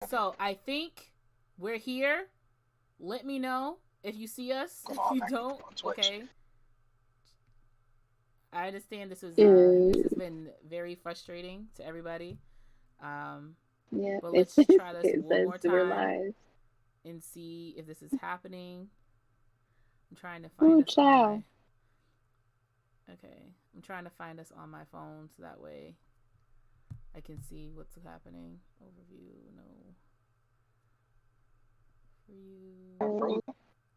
So I think we're here. Let me know if you see us. Come If on, you man. don't, On Twitch. okay. I understand this has Mm, been very frustrating to everybody. Um, yeah, but it's let's try this it one says more we're time live. and see if this is happening. I'm trying to find Oh, us on my child. okay. I'm trying to find us on my phone so that way I can see what's happening. Overview, no. For you. Not frozen.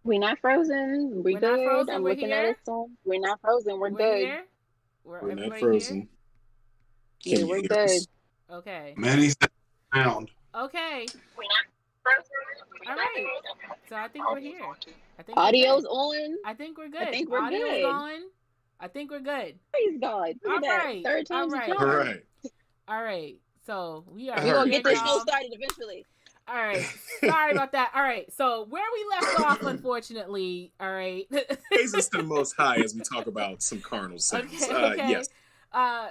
We're not frozen. We We're not good. frozen. I'm We're looking at here. us. We're not frozen. We're We're good. here. We're We're not everybody here. frozen. Yeah, Can you we're hear good. us? Okay. Many sound. Okay. We're not frozen. All right. So I think we're Audio's here. on too. I think we're good. Audio's on. I think we're I good. think we're Audio's good. going. I think we're good. Praise God. Look All at that. right. Third All time's a right. All charm. right. All right. So we I are We're gonna heard here, get it. this show y'all. started eventually. All right. Sorry about that. All right. So where we left off, unfortunately. All right. Praises to the Most High as we talk about some carnal sins. Okay. Okay. Yes. Uh,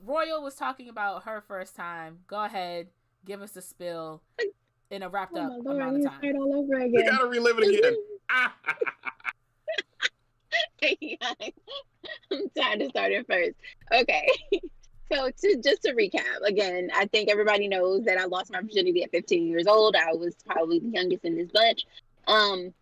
Royal was talking about her first time. Go ahead. Give us a spill in a wrapped Oh up my Lord, amount of you time. start all over We again. gotta relive it again. I'm trying to start it first. Okay. So to recap, again, I think everybody knows that I lost my virginity at 15 years old. I was probably the youngest in this bunch. Um,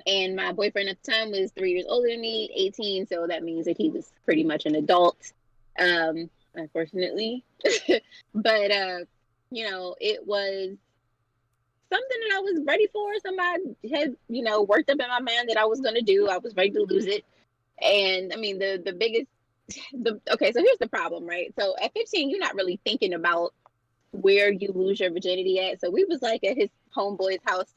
and my boyfriend at the time was 3 years older than me, 18, so that means that he was pretty much an adult. Unfortunately. But it was something that I was ready for. Somebody had, worked up in my mind that I was gonna do. I was ready to lose it. And I mean the biggest okay, so here's the problem, right? So at 15, you're not really thinking about where you lose your virginity at. So we was like at his homeboy's house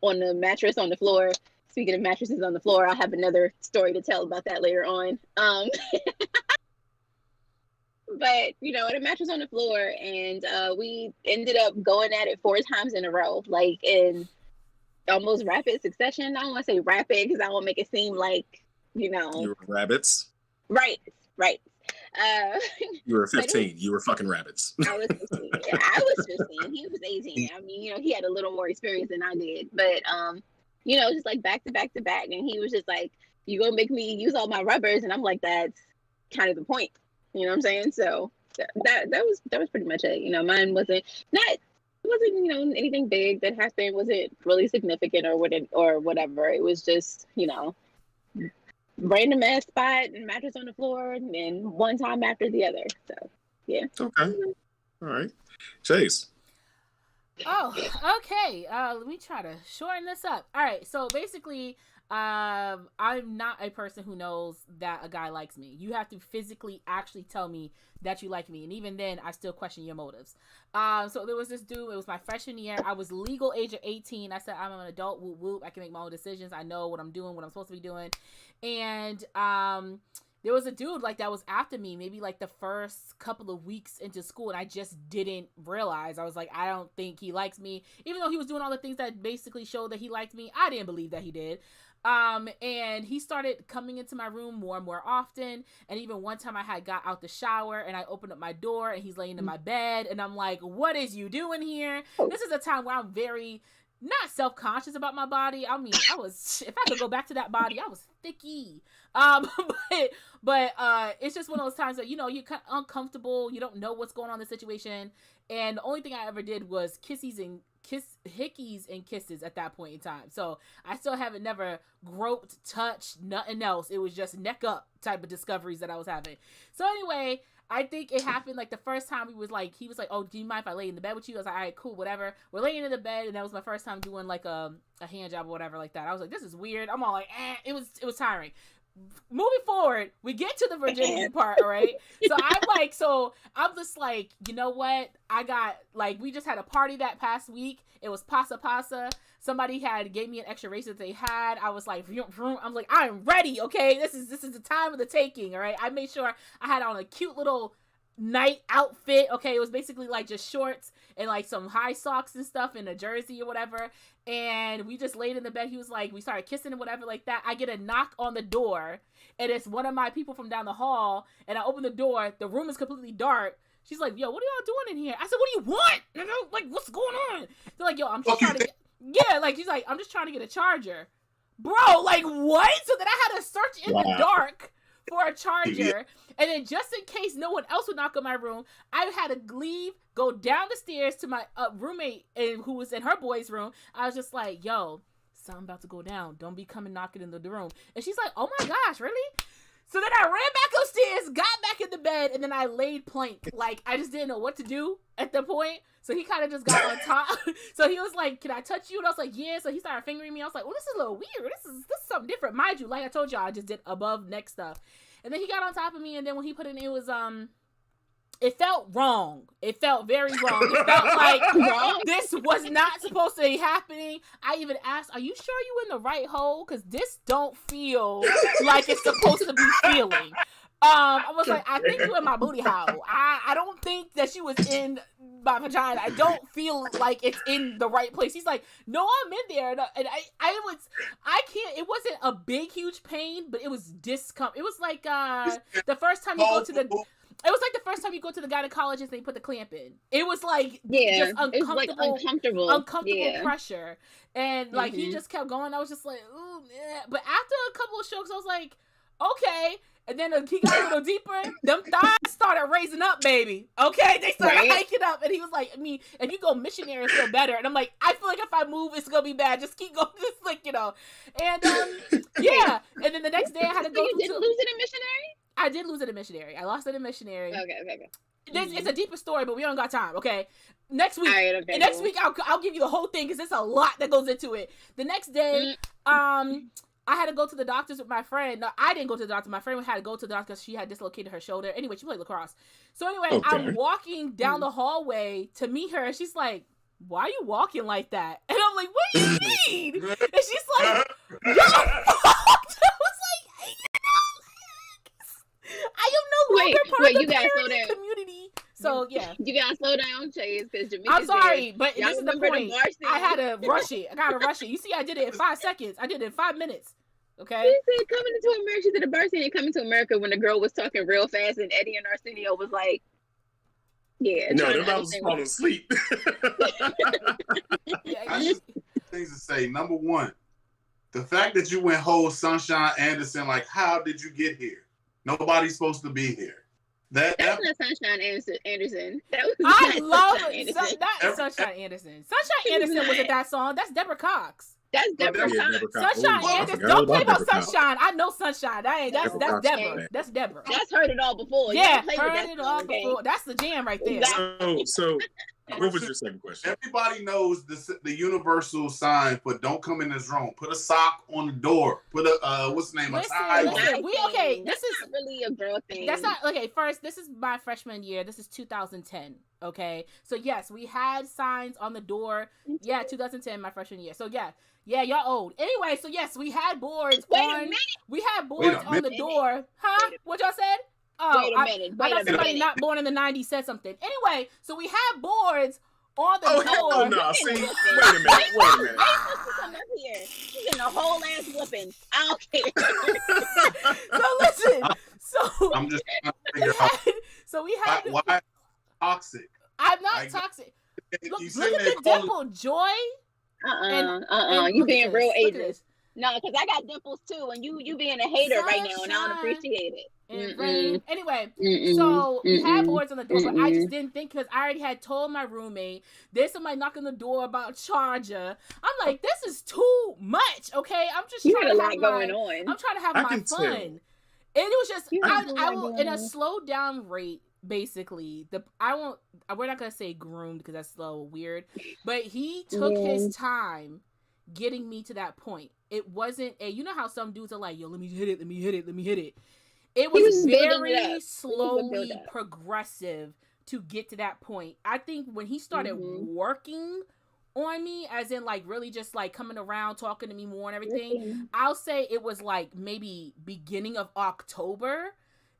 on the mattress on the floor. Speaking of mattresses on the floor, I'll have another story to tell about that later on. But the mattress on the floor, and we ended up going at it 4 times in a row, like in almost rapid succession. I don't want to say rapid because I don't make it seem like You were rabbits. right, right. Uh, You were but it was 15. You were fucking rabbits. I was 15. Yeah, I was 15. He was 18. I mean, he had a little more experience than I did. But just like back to back to back. And he was just like, you gonna make me use all my rubbers? And I'm like, that's kind of the point. You know what I'm saying? So that was pretty much it. Mine wasn't anything big that happened, wasn't really significant or whatever. It was just, random ass spot and mattress on the floor and one time after the other. So yeah. Okay. All right. Chase. Oh, okay. Let me try to shorten this up. All right. So basically, I'm not a person who knows that a guy likes me. You have to physically actually tell me that you like me, and even then, I still question your motives. So there was this dude. It was my freshman year. I was legal age of 18. I said I'm an adult. Whoop whoop. I can make my own decisions. I know what I'm doing, what I'm supposed to be doing, and there was a dude like that was after me maybe like the first couple of weeks into school, and I just didn't realize. I was like, I don't think he likes me, even though he was doing all the things that basically showed that he liked me. I didn't believe that he did. And he started coming into my room more and more often. And even one time I had got out the shower and I opened up my door and he's laying in my bed, and I'm like, what is you doing here? This is a time where I'm very not self-conscious about my body. I mean, if I could go back to that body, I was thicky. But it's just one of those times that, you're kind of uncomfortable. You don't know what's going on in the situation. And the only thing I ever did was hickeys and kisses at that point in time. So I still haven't never groped, touched, nothing else. It was just neck up type of discoveries that I was having. So anyway, I think it happened like the first time he was like, oh, do you mind if I lay in the bed with you? I was like, all right, cool, whatever. We're laying in the bed, and that was my first time doing like a hand job or whatever like that. I was like, this is weird. I'm all like, it was tiring. Moving forward, we get to the virginity part, all right? I'm just like, you know what? I got, like, we just had a party that past week. It was Pasa Pasa. Somebody gave me an extra race that they had. I was like, I'm like, I'm ready, okay? This is the time of the taking, all right? I made sure I had on a cute little night outfit. Okay, it was basically like just shorts and like some high socks and stuff and a jersey or whatever, and we just laid in the bed. He was like, we started kissing and whatever like that. I get a knock on the door, and it's one of my people from down the hall, and I open the door. The room is completely dark. She's like, yo, what are y'all doing in here? I said, what do you want? You know, like, what's going on? They're like, yo, I'm just trying to get, yeah, like, she's like, I'm just trying to get a charger. Bro, like, what? So then I had to search in the dark for a charger. And then just in case no one else would knock on my room, I had to leave, go down the stairs to my roommate who was in her boy's room. I was just like, yo, something about to go down. Don't be coming knocking in the room. And she's like, oh my gosh, really? So then I ran back upstairs, got back in the bed, and then I laid plank. Like, I just didn't know what to do at the point. So he kind of just got on top. So he was like, can I touch you? And I was like, yeah. So he started fingering me. I was like, oh, this is a little weird. This is something different. Mind you, like I told y'all, I just did above neck stuff. And then he got on top of me, and then when he put it in, it was, it felt wrong. It felt very wrong. It felt like this was not supposed to be happening. I even asked, are you sure you in the right hole? Because this don't feel like it's supposed to be feeling. I was like, I think you in my booty hole. I don't think that she was in my vagina. I don't feel like it's in the right place. He's like, no, I'm in there. And I can't, it wasn't a big, huge pain, but it was discomfort. It was like, the first time you go to the, it was like the first time you go to the gynecologist and they put the clamp in. It was like, just uncomfortable, like uncomfortable pressure. And like, he just kept going. I was just like, ooh, yeah. But after a couple of strokes, I was like, okay. And then he got a little deeper. Them thighs started raising up, baby. Okay, they started hiking up, and he was like, I mean, if you go missionary, it's feel better. And I'm like, I feel like if I move, it's gonna be bad. Just keep going, just like, you know. And yeah. And then the next day, I had to go. You didn't lose it in missionary? I did lose it in missionary. I lost it in missionary. Okay. It's a deeper story, but we don't got time. Okay. Next week, okay, next week I'll give you the whole thing because there's a lot that goes into it. The next day, I had to go to the doctors with my friend. No, I didn't go to the doctor. My friend had to go to the doctor because she had dislocated her shoulder. Anyway, she played lacrosse. So anyway, I'm walking down the hallway to meet her, and she's like, why are you walking like that? And I'm like, what do you mean? And she's like, you're fucked. I was like, I am no longer part of the parenting community. So yeah, you gotta slow down, Chase, because I'm sorry, but this is the point. I had to rush it. I gotta rush it. You see, I did it in 5 seconds. I did it in 5 minutes. Okay. She said coming into America. She did a birth scene and coming to America when the girl was talking real fast, and Eddie and Arsenio was like, "Yeah." No, they're about to fall asleep. I just things to say. Number one, the fact that you went whole Sunshine Anderson. Like, how did you get here? Nobody's supposed to be here. That's not Sunshine Anderson. That was I love Sunshine Anderson. Sunshine Anderson wasn't that song. That's Deborah Cox. That's Deborah Cox. Sunshine Anderson. Don't play about Sunshine. I know Sunshine. That's Deborah. That's Deborah. That's Heard It All Before. Yeah, Heard It All Before. That's the jam right there. So what was your second question? Everybody knows the universal sign for don't come in this room. Put a sock on the door. Put a what's the name? Listen, this is not really a girl thing. That's not okay. First, this is my freshman year. This is 2010. Okay, so yes, we had signs on the door. Yeah, 2010, my freshman year. So yeah, y'all old. Anyway, so yes, we had boards on. We had boards on the door. Huh? What y'all said? Oh, wait a minute. I thought somebody not born in the 90s said something. Anyway, so we have boards on the door. Oh, no. See, wait a minute. Come up here. She's in a whole ass whooping. I don't care. So listen. So I'm just trying to figure out. So we had. Why toxic? I'm not toxic. Look at the dimple, Joy. You being real ageist. No, because I got dimples too, and you being a hater right now, and I don't appreciate it. Anyway, so we had boards on the door, but I just didn't think because I already had told my roommate there's somebody knocking the door about charger. I'm like, this is too much. Okay, I'm just trying to have going on. I'm trying to have my fun. And it was just I will in a slow down rate. Basically, we're not gonna say groomed because that's a little weird, but he took his time getting me to that point. It wasn't you know how some dudes are like, yo, let me hit it. It was very slowly progressive to get to that point. I think when he started working on me, as in like really just like coming around, talking to me more and everything, I'll say it was like maybe beginning of October.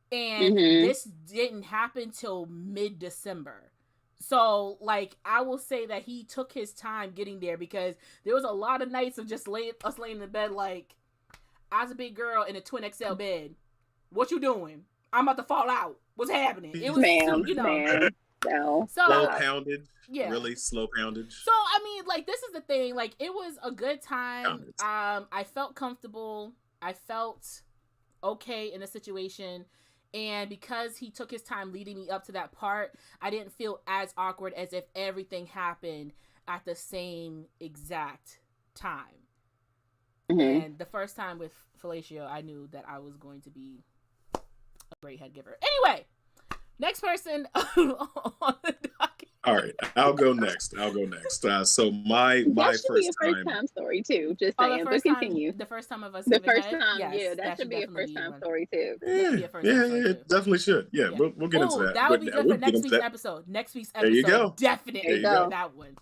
And this didn't happen till mid-December. So, like, I will say that he took his time getting there because there was a lot of nights of just laying in the bed like, I was a big girl in a twin XL bed. What you doing? I'm about to fall out. What's happening? It was, Ma'am, you know. ma'am. No. So Slow poundage. yeah. Really slow poundage. So I mean, like, this is the thing. Like, it was a good time. Poundage. I felt comfortable. I felt okay in the situation. And because he took his time leading me up to that part, I didn't feel as awkward as if everything happened at the same exact time. Mm-hmm. And the first time with Fellatio, I knew that I was going to be a great head giver. Anyway, next person on the docket. All right, I'll go next. So my That should be first a first time story too. Just saying, but continue. The first time of us. The giving first head? time, Yes, yeah, that should be a first time story too. Yeah, be a first time story, it too. definitely should. Yeah, Yeah. we'll get into that. That would be good for next into week's that. episode. Next week's There episode. you go. Definitely There you go. that one.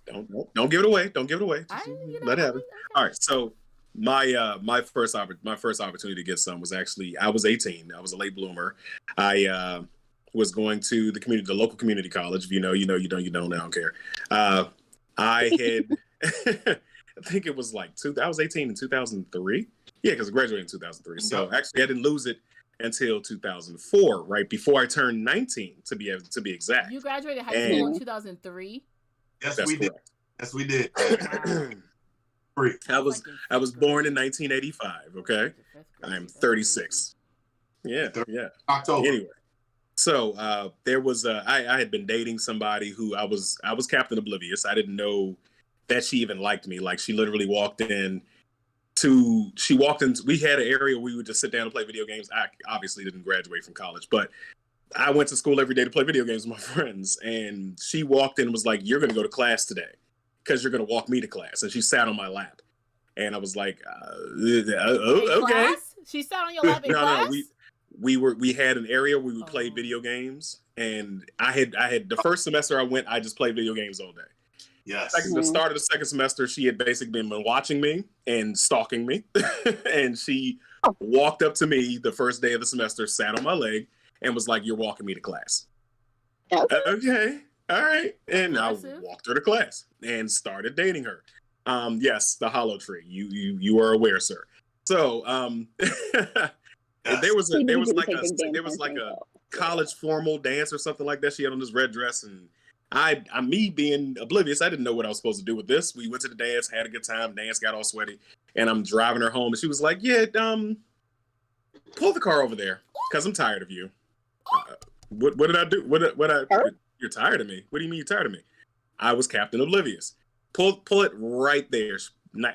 Don't give it away. Don't give it away. I, Just you know, let it happen. okay. All right, so my first opportunity to get some was actually I was 18. I was a late bloomer. I was going to the local community college. If you know, you know, you don't. I don't care. I had I think it was like I was 18 in 2003. Yeah, because I graduated in 2003. So actually, I didn't lose it until 2004, right before I turned 19, to be exact. You graduated high school in 2003. Yes, That's we did. correct. Yes, we did. Wow. I was born in 1985. Okay, I'm 36. Yeah. October. Anyway, so there was I had been dating somebody who I was Captain Oblivious. I didn't know that she even liked me. Like, she literally walked in. We had an area where we would just sit down and play video games. I obviously didn't graduate from college, but I went to school every day to play video games with my friends. And she walked in and was like, "You're going to go to class today because you're going to walk me to class." And she sat on my lap. And I was like, okay. Class? She sat on your lap in class? No, we had an area where we would play video games. And I had the first semester I went, I just played video games all day. Yes. The start of the second semester, she had basically been watching me and stalking me. And she walked up to me the first day of the semester, sat on my leg, and was like, "You're walking me to class." Okay. All right. And I walked her to class and started dating her. Yes, the Hollow Tree. You are aware, sir. So there was like a college formal dance or something like that. She had on this red dress, and me being oblivious, I didn't know what I was supposed to do with this. We went to the dance, had a good time, dance, got all sweaty, and I'm driving her home, and she was like, "Yeah, pull the car over there, because I'm tired of you." What did I do? You're tired of me? What do you mean you're tired of me? I was Captain Oblivious. Pull it right there.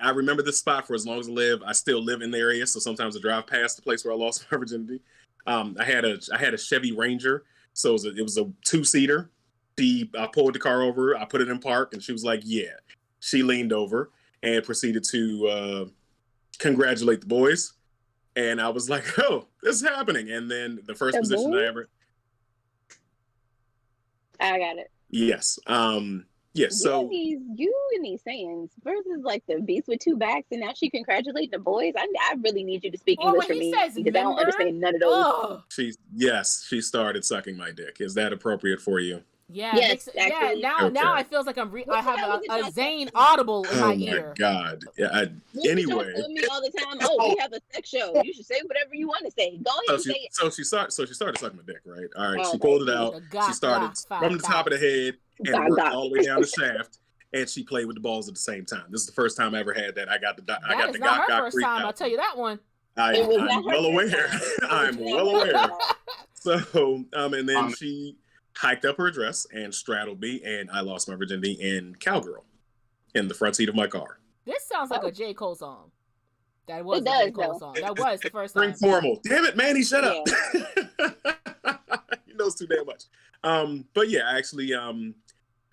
I remember this spot for as long as I live. I still live in the area, so sometimes I drive past the place where I lost my virginity. I had a Chevy Ranger, so it was a 2-seater. I pulled the car over, I put it in park, and she was like, "Yeah." She leaned over and proceeded to congratulate the boys. And I was like, "Oh, this is happening." And then the first position I got it. Yes. Yes. So you and these sayings versus like the beast with two backs, and now she congratulating the boys. I really need you to speak English for me because I don't understand none of those. Oh. She started sucking my dick. Is that appropriate for you? Yeah. Yes, Now I feel like I have a Zane audible in my ear. Oh my God. Yeah. Anyway, tell me all the time. Oh, we have a sex show. You should say whatever you want to say. Go ahead and say it. So she started sucking my dick, right? All right. She pulled it out. She started from the top of the head and worked all the way down the shaft. And she played with the balls at the same time. This is the first time I ever had that. I got the not her first time. I'll tell you that one. I'm well aware. I'm well aware. So, and then she hiked up her dress and straddled me, and I lost my virginity in Cowgirl in the front seat of my car. This sounds like a J. Cole song. That was a J. Cole song. That was the first time. Spring Formal. Damn it, Manny, shut up. He knows too damn much. But yeah, actually,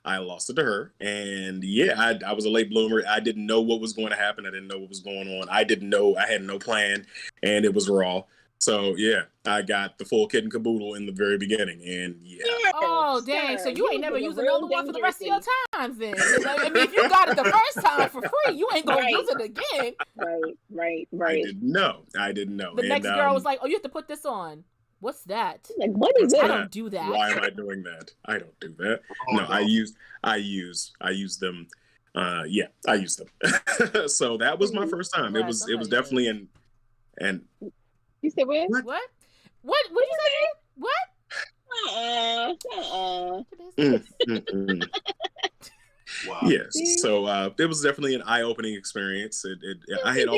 I lost it to her, and yeah, I was a late bloomer. I didn't know what was going to happen. I didn't know what was going on. I didn't know. I had no plan, and it was raw. So yeah, I got the full kit and caboodle in the very beginning, and yeah. Oh dang! So you ain't never used another one for the rest of your times, then? I mean, if you got it the first time for free, you ain't gonna use it again. Right. I didn't know. The next girl was like, "Oh, you have to put this on." What's that? Like, what is it? I don't do that. Why am I doing that? I don't do that. No, I use them. Yeah, I use them. So that was my first time. It was definitely an. You said what? What did you say? What? Wow. Yes. So it was definitely an eye-opening experience. I had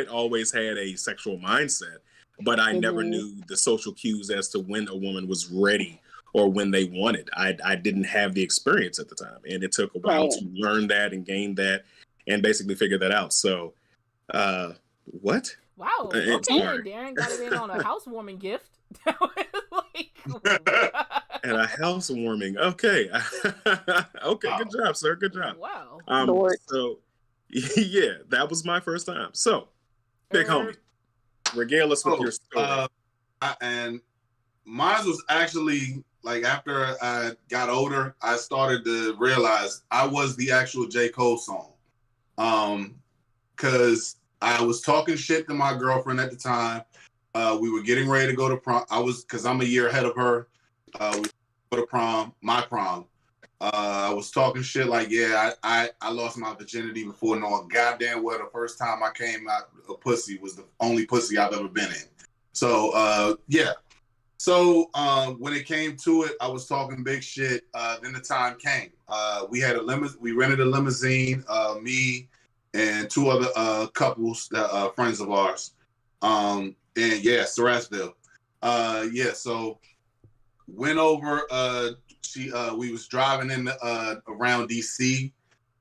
always had a sexual mindset, but I never knew the social cues as to when a woman was ready or when they wanted. I didn't have the experience at the time, and it took a while to learn that and gain that and basically figure that out. So, what? Wow. Okay, Darren got it in on a housewarming gift. And a housewarming. Okay. Okay. Wow. Good job, sir. Good job. Wow. So, yeah, that was my first time. So, big homie, regale us with your story. And mine was actually like after I got older, I started to realize I was the actual J. Cole song. Because I was talking shit to my girlfriend at the time. We were getting ready to go to prom. Because I'm a year ahead of her. We go to prom, my prom. I was talking shit like, yeah, I lost my virginity before knowing goddamn well the first time I came out a pussy was the only pussy I've ever been in. So, yeah. So when it came to it, I was talking big shit. Then the time came. We had we rented a limousine, me and two other couples, friends of ours. And yeah, Sarasville. Yeah, so went over, we was driving in around DC,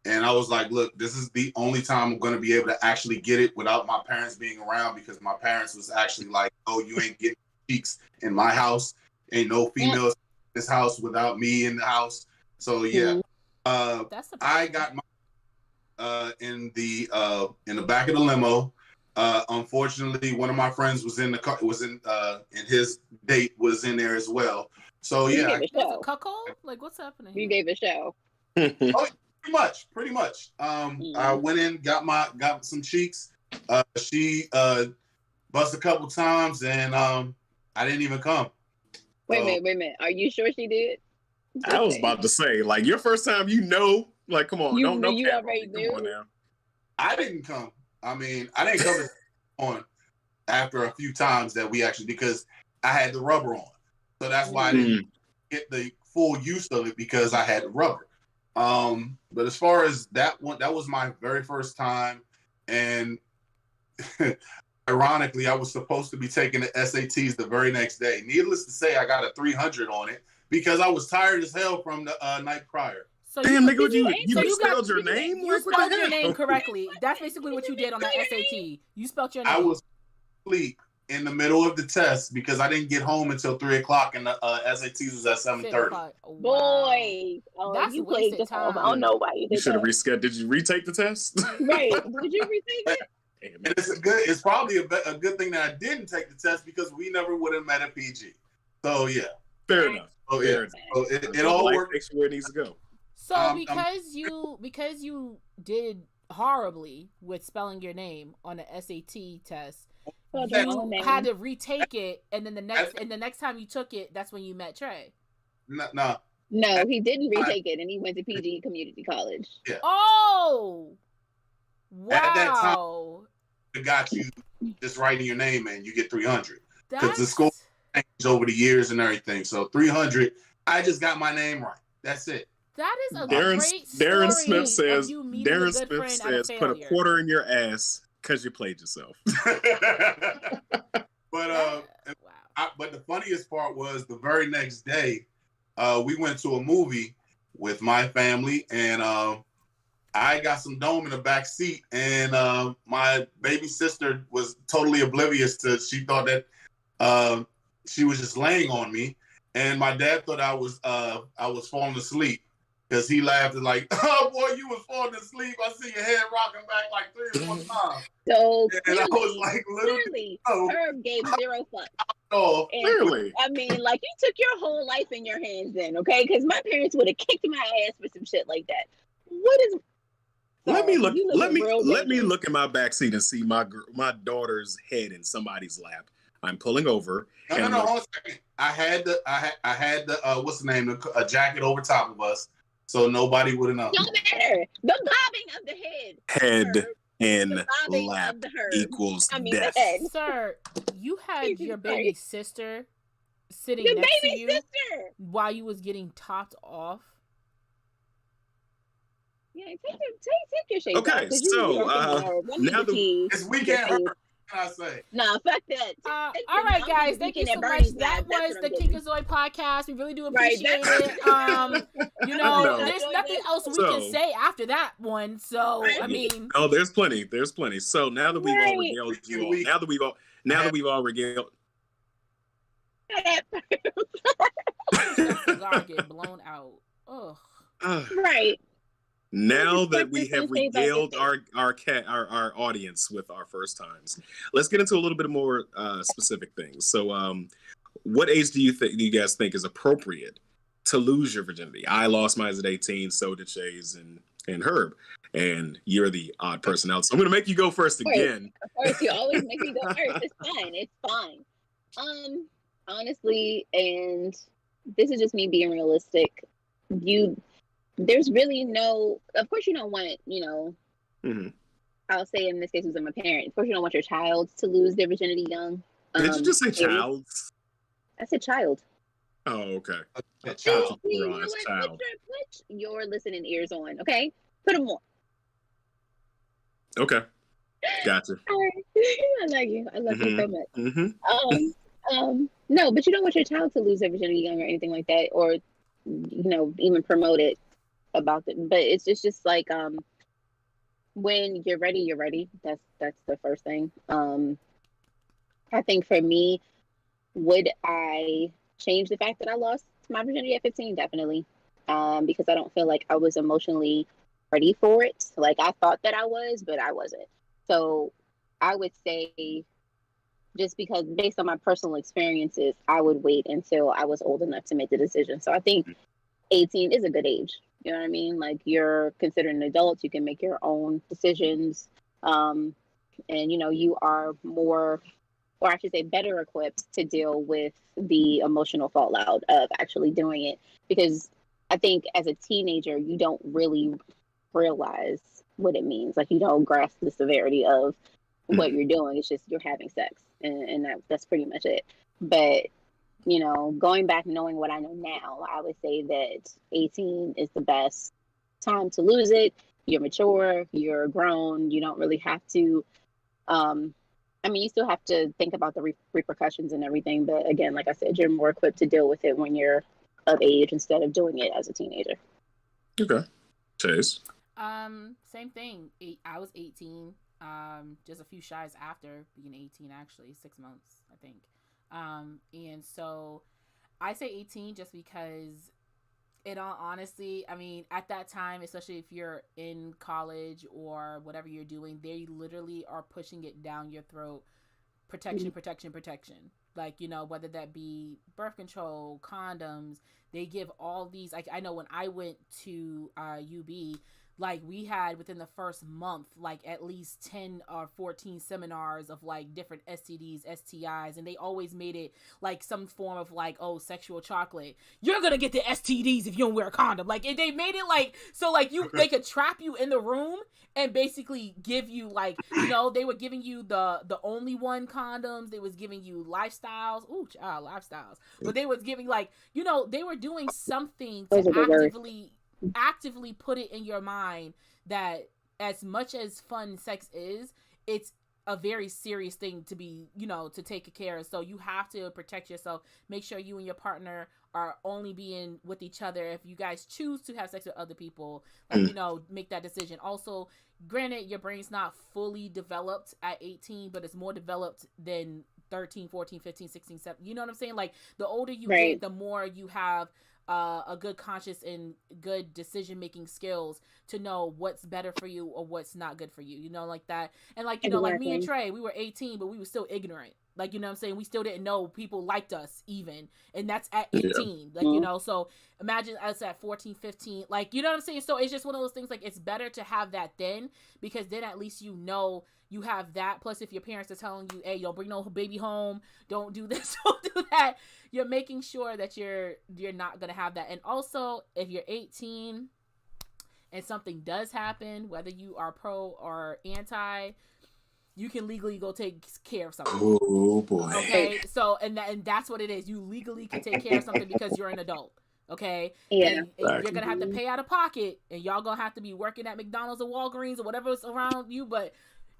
and I was like, look, this is the only time I'm going to be able to actually get it without my parents being around, because my parents was actually like, oh, you ain't getting cheeks in my house. Ain't no females in this house without me in the house. So yeah, I got my in the back of the limo. Unfortunately, one of my friends was in the car. And his date was in there as well. So yeah, cuckold? Like, what's happening? You gave a show. Oh, pretty much. I went in, got some cheeks. She bust a couple times, and I didn't even come. Wait a minute. Are you sure she did? I was about to say, like, your first time, like, come on, don't you already knew. Come on now. I didn't come. I mean, I didn't come on after a few times that we actually, because I had the rubber on. So that's why I didn't get the full use of it, because I had the rubber. But as far as that one, that was my very first time. And ironically, I was supposed to be taking the SATs the very next day. Needless to say, I got a 300 on it because I was tired as hell from the night prior. So damn, nigga, you spelled your name? You spelled your name correctly. That's basically what you did on that SAT. You spelled your name. I was asleep in the middle of the test because I didn't get home until 3 o'clock, and the SATs was at 7:30. Wow. Boy, that's you played the time. I don't know why you did. You should have rescheduled. Did you retake the test? Right? Did you retake it? And it's probably a good thing that I didn't take the test, because we never would have met at PG. So yeah, fair enough. Oh yeah, so it all worked. Takes you where it needs to go. So because you did horribly with spelling your name on the SAT test, you had to retake it, and then the next time you took it, that's when you met Trey. No, he didn't retake it, and he went to PG Community College. Yeah. Oh, wow! At that time, it got you just writing your name, and you get 300 because the score changed over the years and everything. So 300, I just got my name right. That's it. That is a great story. Darren Smith says, put a quarter in your ass because you played yourself. But but the funniest part was the very next day, we went to a movie with my family, and I got some dome in the back seat, and my baby sister was totally oblivious to. She thought that she was just laying on me, and my dad thought I was falling asleep. Because he laughed and like, oh boy, you was falling asleep. I see your head rocking back like 3 or 4 times. So and I was like, clearly, Herb gave 0 fucks. Oh, clearly. I mean, like, you took your whole life in your hands then, okay? Because my parents would have kicked my ass for some shit like that. What is? Let me look in my backseat and see my daughter's head in somebody's lap. I'm pulling over. No, hold on a second. I had the what's the name? A jacket over top of us. So nobody would have known. No matter. The bobbing of the head. Head in lap equals death. Sir, you had your baby Sorry. sister sitting The next to baby you sister. while you was getting topped off. Yeah, take your shades Okay, off, 'cause you so, now now that It's weekend her. What can I say? Nah, fuck that. All right, guys, thank you so much. That was the Kinkazoid podcast. We really do appreciate it. You know, No. there's nothing else we can say after that one. So I mean, oh, there's plenty. There's plenty. So now that we've all Right. regaled you all, now that we've all regaled. cigar get blown out. Ugh. Right. Now that we have Say about regaled this our audience with our first times, let's get into a little bit more specific things. So, what age do you guys think is appropriate to lose your virginity? I lost mine at 18. So did Shays and Herb, and you're the odd person out. So I'm going to make you go first again. Of course, you always make me go first. It's fine. It's fine. Honestly, and this is just me being realistic. There's really no. Of course, you don't want. Mm-hmm. I'll say in this case, as I'm a parent, of course, you don't want your child to lose their virginity young. Did you just say child? I said child. Oh, okay. Child. Child. Put your listening ears on, okay? Put them on. Okay. Gotcha. I like you. I love you so much. Mm-hmm. No, but you don't want your child to lose their virginity young or anything like that, or even promote it about it. But it's just like when you're ready, you're ready. That's the first thing. I think for me, would I change the fact that I lost my virginity at 15? Definitely. Because I don't feel like I was emotionally ready for it. Like I thought that I was, but I wasn't. So I would say, just because based on my personal experiences, I would wait until I was old enough to make the decision. So I think 18 is a good age. You know what I mean? Like you're considered an adult, you can make your own decisions. And you are more, or I should say better equipped to deal with the emotional fallout of actually doing it. Because I think as a teenager, you don't really realize what it means. Like you don't grasp the severity of what you're doing. It's just you're having sex, and that's pretty much it. But going back knowing what I know now, I would say that 18 is the best time to lose it. You're mature, you're grown, you don't really have to you still have to think about the repercussions and everything, but again, like I said, you're more equipped to deal with it when you're of age instead of doing it as a teenager. Okay. Chase? Same thing. I was 18, just a few shies after being 18, actually 6 months, I think. And so I say 18 just because, in all honesty, I mean, at that time, especially if you're in college or whatever you're doing, they literally are pushing it down your throat. Protection. Like, whether that be birth control, condoms, they give all these. Like, I know when I went to UB, like we had within the first month, like at least 10 or 14 seminars of like different STDs, STIs, and they always made it like some form of like, oh, sexual chocolate. You're gonna get the STDs if you don't wear a condom. Like they made it like so like they could trap you in the room and basically give you like they were giving you the only one condoms. They was giving you lifestyles. Ooh, child, lifestyles. But they was giving like they were doing something to actively put it in your mind that as much as fun sex is, it's a very serious thing to be, to take care of. So you have to protect yourself. Make sure you and your partner are only being with each other. If you guys choose to have sex with other people, like, make that decision. Also, granted, your brain's not fully developed at 18, but it's more developed than 13, 14, 15, 16, 17. You know what I'm saying? Like the older you get, the more you have a good conscious and good decision making skills to know what's better for you or what's not good for you, like that. And like like me and Trey, we were 18 but we were still ignorant, like what I'm saying, we still didn't know people liked us even, and that's at 18. Like so imagine us at 14, 15, like what I'm saying. So it's just one of those things, like it's better to have that then, because then at least you have that. Plus, if your parents are telling you, hey, don't bring no baby home, don't do this, don't do that, you're making sure that you're not going to have that. And also, if you're 18 and something does happen, whether you are pro or anti, you can legally go take care of something. Oh boy. Okay, so and that's what it is. You legally can take care of something because you're an adult. Okay, Yeah. and you're gonna have to pay out of pocket, and y'all gonna have to be working at McDonald's or Walgreens or whatever is around you. But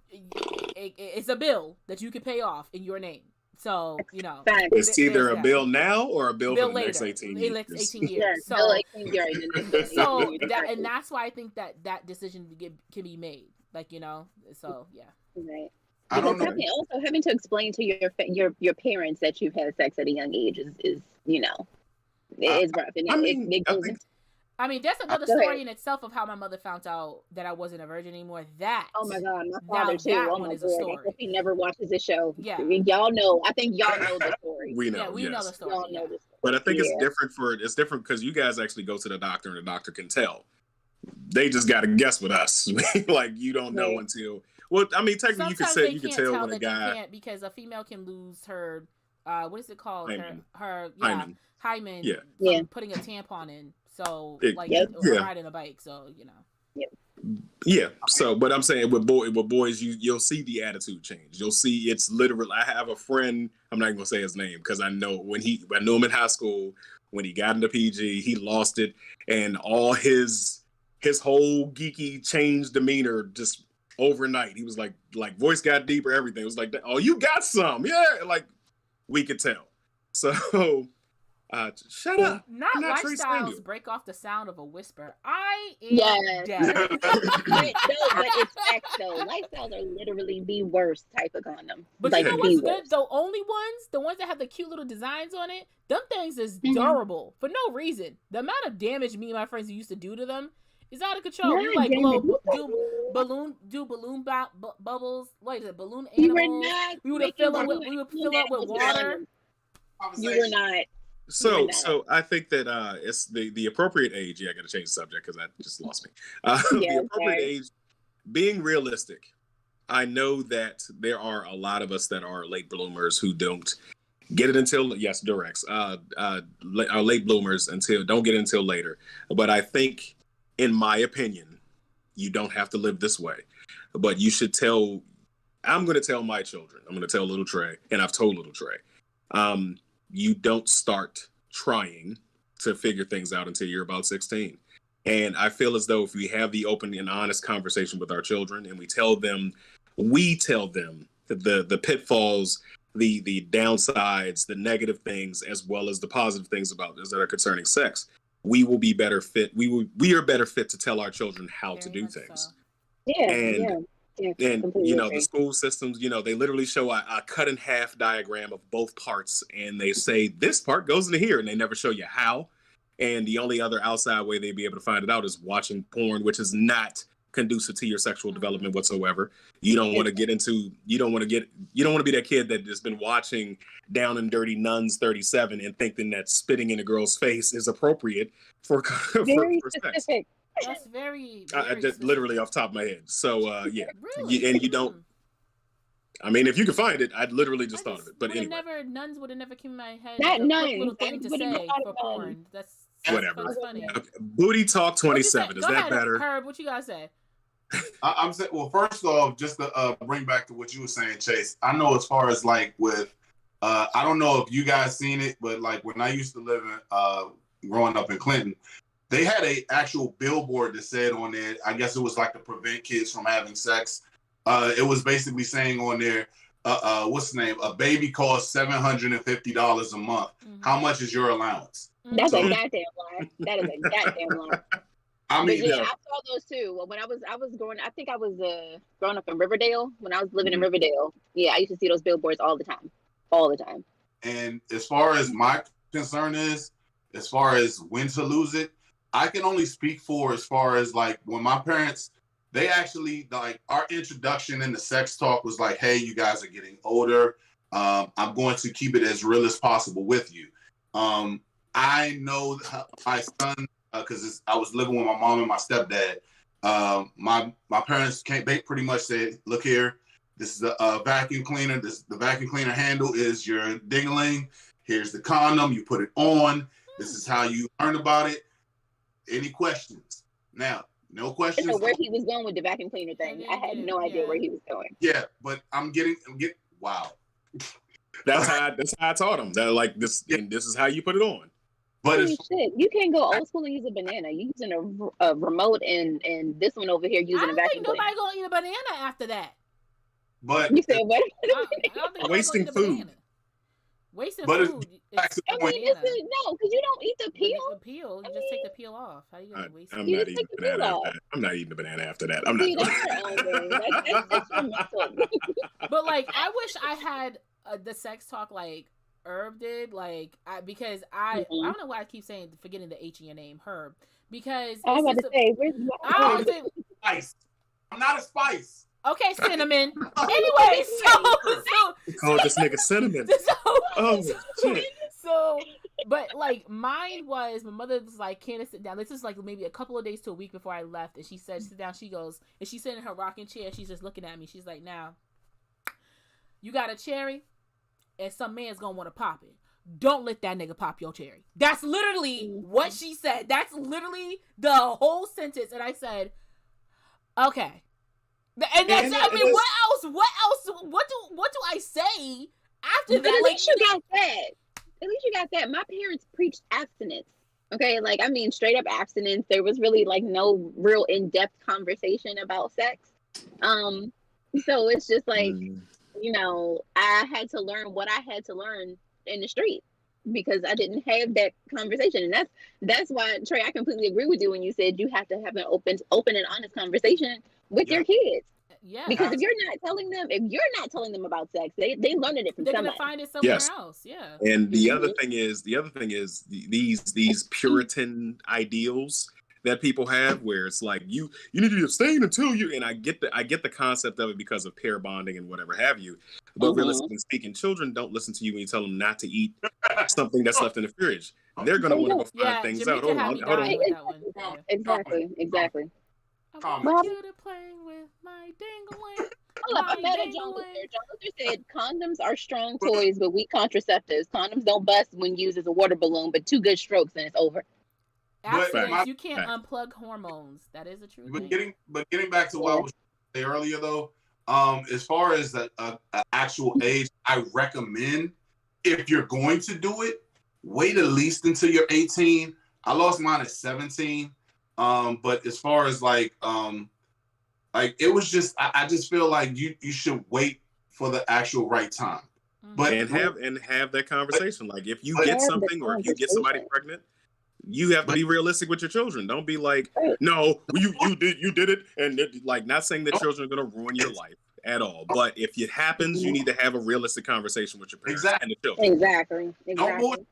it's a bill that you can pay off in your name. So it's either a bill now or a bill for the later. next 18 years. 18 years. Yeah, so bill 18 years. so and that's why I think that decision can be made. Like so yeah. Right. I don't know. Having to explain to your parents that you've had sex at a young age is it's rough. And I mean, that's another story in itself of how my mother found out that I wasn't a virgin anymore. Oh my God, my father too. That oh one my is a story. I hope he never watches this show. Yeah, y'all know. I think y'all know the story. We know. Yeah, we know the story. Y'all know the story. But I think it's different because you guys actually go to the doctor and the doctor can tell. They just got to guess with us. Like you don't know until. Well, I mean, technically sometimes you can tell when a guy you can't, because a female can lose her what is it called? Hymen. Her hymen. Yeah. Putting a tampon in. So riding a bike. So Yeah. So, but I'm saying with boys, you'll see the attitude change. You'll see it's literal. I have a friend. I'm not even gonna say his name because I know I knew him in high school. When he got into PG, he lost it, and all his whole geeky changed demeanor just overnight. He was like voice got deeper. Everything it was like, oh, you got some, yeah. Like we could tell. So. Shut up. Not lifestyles break off the sound of a whisper. I am dead. But it's facts though. Lifestyles are literally the worst type of condom. But you know what's good? The only ones, the ones that have the cute little designs on it, them things is durable for no reason. The amount of damage me and my friends used to do to them is out of control. We like do balloon bubbles. What is it? Balloon animals. We would fill up with water. You were not. So I think that it's the appropriate age. Yeah, I got to change the subject because that just lost me. The appropriate age, being realistic. I know that there are a lot of us that are late bloomers who don't get it until Durex. Are late bloomers don't get it until later. But I think, in my opinion, you don't have to live this way. But you should tell. I'm going to tell my children. I'm going to tell little Trey, and I've told little Trey. You don't start trying to figure things out until you're about 16. And I feel as though if we have the open and honest conversation with our children and we tell them the pitfalls, the downsides, the negative things, as well as the positive things about this that are concerning sex, we will be better fit. We are better fit to tell our children how to do things. So. And the school systems, they literally show a cut in half diagram of both parts, and they say this part goes into here, and they never show you how. And the only other outside way they'd be able to find it out is watching porn, which is not conducive to your sexual development whatsoever. You don't want to be that kid that has been watching Down and Dirty Nuns 37 and thinking that spitting in a girl's face is appropriate for sex. That's very literally off the top of my head. So yeah, really? And you don't. I mean, if you can find it, I'd literally just thought of it. But anyway, nuns would have never come in my head. Not nuns. Little thing to say for porn. That's whatever. Funny. Okay. Booty Talk 27. Is that better? Herb, what you gotta say? I'm saying, well, first off, just to bring back to what you were saying, Chase. I know as far as like with, I don't know if you guys seen it, but like when I used to live in, growing up in Clinton. They had a actual billboard that said on there, I guess it was like to prevent kids from having sex. It was basically saying on there, what's the name? A baby costs $750 a month. Mm-hmm. How much is your allowance? That's a goddamn lie. That is a goddamn lie. I mean, I saw those too. When I was growing, I think I was growing up in Riverdale. When I was living in Riverdale, I used to see those billboards all the time. And as far as my concern is, as far as when to lose it, I can only speak for as far as like when my parents, they actually like our introduction into sex talk was like, hey, you guys are getting older. I'm going to keep it as real as possible with you. I know my son, because I was living with my mom and my stepdad. My parents they pretty much said, look here, this is a vacuum cleaner. The vacuum cleaner handle is your ding-a-ling. Here's the condom. You put it on. This is how you learn about it. Any questions? Now, No I questions. don't know where he was going with the vacuum cleaner thing. I had no idea where he was going. Yeah, but I'm getting wow. That's how I taught him that like this, and this is how you put it on. But Holy shit, you can't go old school and use a banana. You're using a remote and this one over here using I a don't vacuum think cleaner. nobody gonna eat a banana after that. but You said what? I don't think Wasting nobody gonna eat a food. banana. Wasting But food. back to the I point. mean, this is no, because you don't eat the peel. The peel. You just take the peel off. How you gonna waste I'm it? You not just eating take the banana peel after off. that. I'm not eating a banana after that. I'm not. See, that's your own thing. That's your mental. But like, I wish I had the sex talk like Herb did, like because I don't know why I keep saying forgetting the H in your name, Herb, because I was about to say, where's I always say, Spice. I'm not a spice. okay, cinnamon. Anyway, Call this nigga cinnamon. Oh shit. So, but like mine was, my mother was like, Candace, sit down. This is like maybe a couple of days to a week before I left, and she said, sit down. She goes, and she's sitting in her rocking chair. She's just looking at me. She's like, now, you got a cherry, and some man's gonna want to pop it. Don't let that nigga pop your cherry. That's literally what she said. That's literally the whole sentence. And I said, okay. And that's, I mean, what else? What do I say after But that? at Like, least you got that. At least you got that. My parents preached abstinence. Okay, like I mean, straight up abstinence. There was really like no real in-depth conversation about sex. So it's just like, you know, I had to learn what I had to learn in the street because I didn't have that conversation, and that's why, Trey, I completely agree with you when you said you have to have an open and honest conversation with your kids. yeah, Because if you're not telling them about sex, they learning it from they're somebody. gonna find it somewhere Yes. else. Yeah. And the other thing is these Puritan ideals that people have, where it's like you need to abstain until you. And I get the concept of it because of pair bonding and whatever have you. But realistically speaking, children don't listen to you when you tell them not to eat something that's left in the fridge. They're gonna want to go find things out. Hold on. Exactly. I want you to play with my dingling. Hold up, I'm mad at John Luther. John Luther said condoms are strong toys, but weak contraceptives. Condoms don't bust when used as a water balloon, but 2 good strokes and it's over. Abstinence, you can't unplug hormones. That is a true thing. Getting back to what I was saying earlier, though, as far as the actual age, I recommend if you're going to do it, wait at least until you're 18. I lost mine at 17. But as far as like it was just, I just feel like you should wait for the actual right time. But and have that conversation. Like if you get something or if you get somebody pregnant, you have to be realistic with your children. Don't be like, no, you did it, and like not saying that children are going to ruin your life at all. But if it happens, you need to have a realistic conversation with your parents and the children. Exactly. Don't bullshit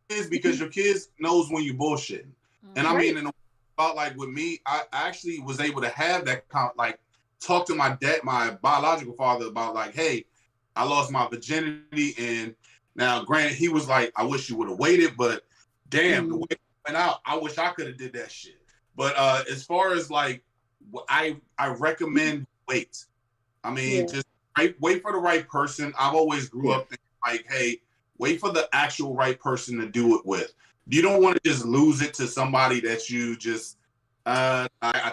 is because your kids knows when you bullshitting. And I mean, about like with me, I actually was able to have that like talk to my dad, my biological father, about like, hey, I lost my virginity, and now granted, he was like, I wish you would have waited, but damn, the way it went out, I wish I could have did that shit. But as far as like, I recommend wait. I mean, just wait for the right person. I've always grew up thinking like, hey, wait for the actual right person to do it with. You don't want to just lose it to somebody that you just. I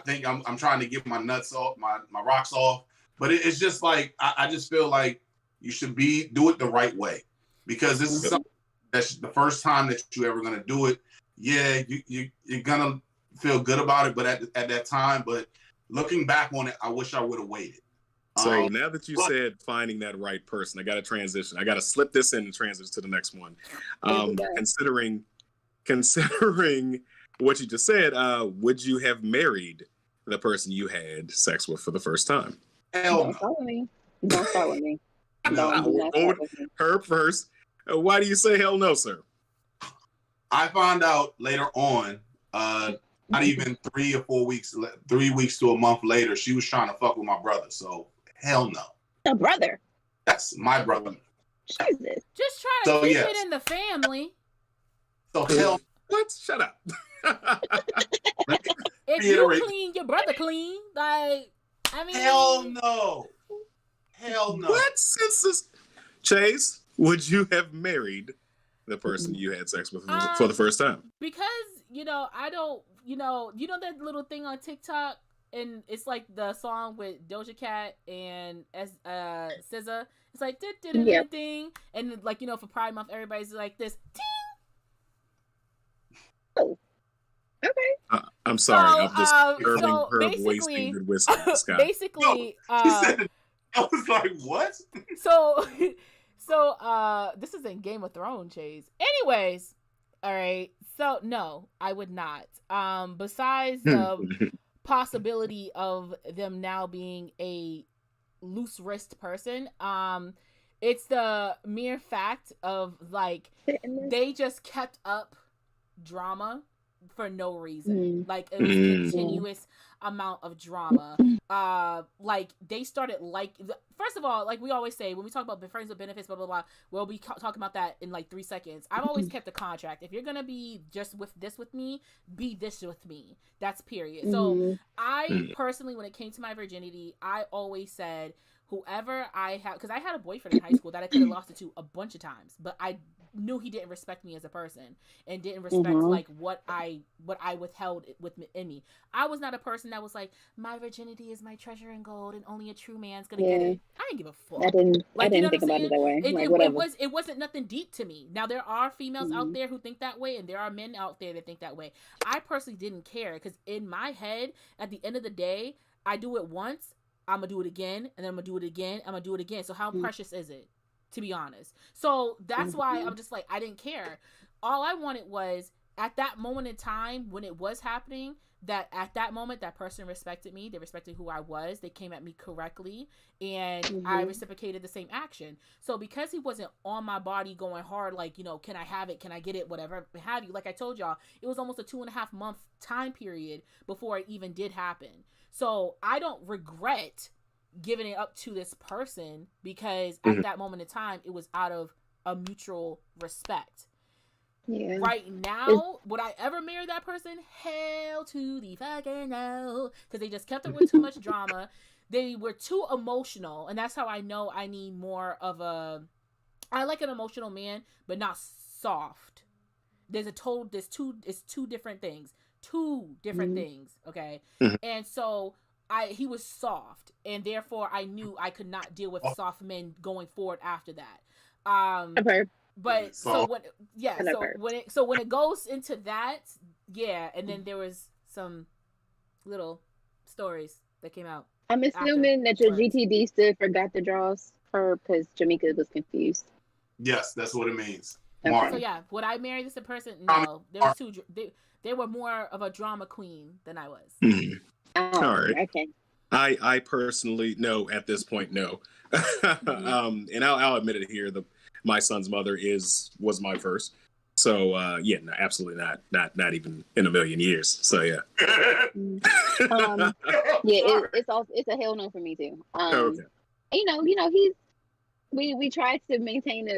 think I'm trying to get my nuts off, my rocks off, but it's just like I just feel like you should do it the right way, because this is something that's the first time that you're ever gonna do it. Yeah, you're gonna feel good about it, but at that time, but looking back on it, I wish I would have waited. So now that you said finding that right person, I got to transition. I got to slip this in and transition to the next one. Considering what you just said, would you have married the person you had sex with for the first time? Hell Don't start with me. Don't start with me. Her first. Why do you say hell no, sir? I found out later on, not even 3 or 4 weeks, 3 weeks to a month later, she was trying to fuck with my brother. So hell no. A brother. That's my brother. Jesus. Just try to keep it in the family. So hell. What? Shut up. If you clean, your brother clean. Like, I mean, hell no. Hell no. What? Chase, would you have married the person you had sex with for the first time? Because, I don't you know that little thing on TikTok, and it's like the song with Doja Cat and SZA. It's like ding, and like for Pride Month, everybody's like this. Ting! Oh, okay. I'm sorry. I'm just hearing so her basically, wasting good whiskey. Basically, I was like, what? So this is in Game of Thrones, Chase. Anyways, all right. So no, I would not. Besides the possibility of them now being a loose wrist person, it's the mere fact of like they just kept up drama for no reason. Like it was continuous amount of drama. Like they started first of all, like we always say when we talk about friends with benefits, blah blah blah, we'll be talking about that in like 3 seconds. I've always kept a contract. If you're gonna be just with me, be this with me. That's period. So I personally, when it came to my virginity, I always said whoever I have, because I had a boyfriend in high school that I could have lost it to a bunch of times, but I knew he didn't respect me as a person and didn't respect like what I withheld in me. I was not a person that was like, my virginity is my treasure and gold and only a true man's gonna get it. I didn't give a fuck. I didn't think about it that way. It wasn't nothing deep to me. Now there are females out there who think that way, and there are men out there that think that way. I personally didn't care, because in my head, at the end of the day, I do it once, I'm gonna do it again, and then I'm gonna do it again, I'm gonna do it again. So how precious is it, to be honest? So that's why I'm just like, I didn't care. All I wanted was, at that moment in time when it was happening, that at that moment that person respected me, they respected who I was, they came at me correctly, and I reciprocated the same action. So because he wasn't on my body going hard, like, can I have it, can I get it, whatever have you, like I told y'all, it was almost a 2.5 month time period before it even did happen. So I don't regret giving it up to this person, because at that moment in time it was out of a mutual respect. Yeah. Right now, would I ever marry that person? Hell to the fucking no, because they just kept up with too much drama. They were too emotional, and that's how I know I need more of I like an emotional man, but not soft. It's two different things. Okay? And so he was soft, and therefore I knew I could not deal with soft men going forward after that. But when it goes into that, and then there was some little stories that came out. I'm assuming that your GTD stood for got the draws for, because Jamaica was confused. Yes, that's what it means. Okay. So yeah, would I marry this person? No, there was two. They were more of a drama queen than I was. All right. Okay. I personally, no, at this point, no. And I'll admit it here. My son's mother was my first. So no, absolutely not even in a million years. So yeah. It's a hell no for me too. Okay. We tried to maintain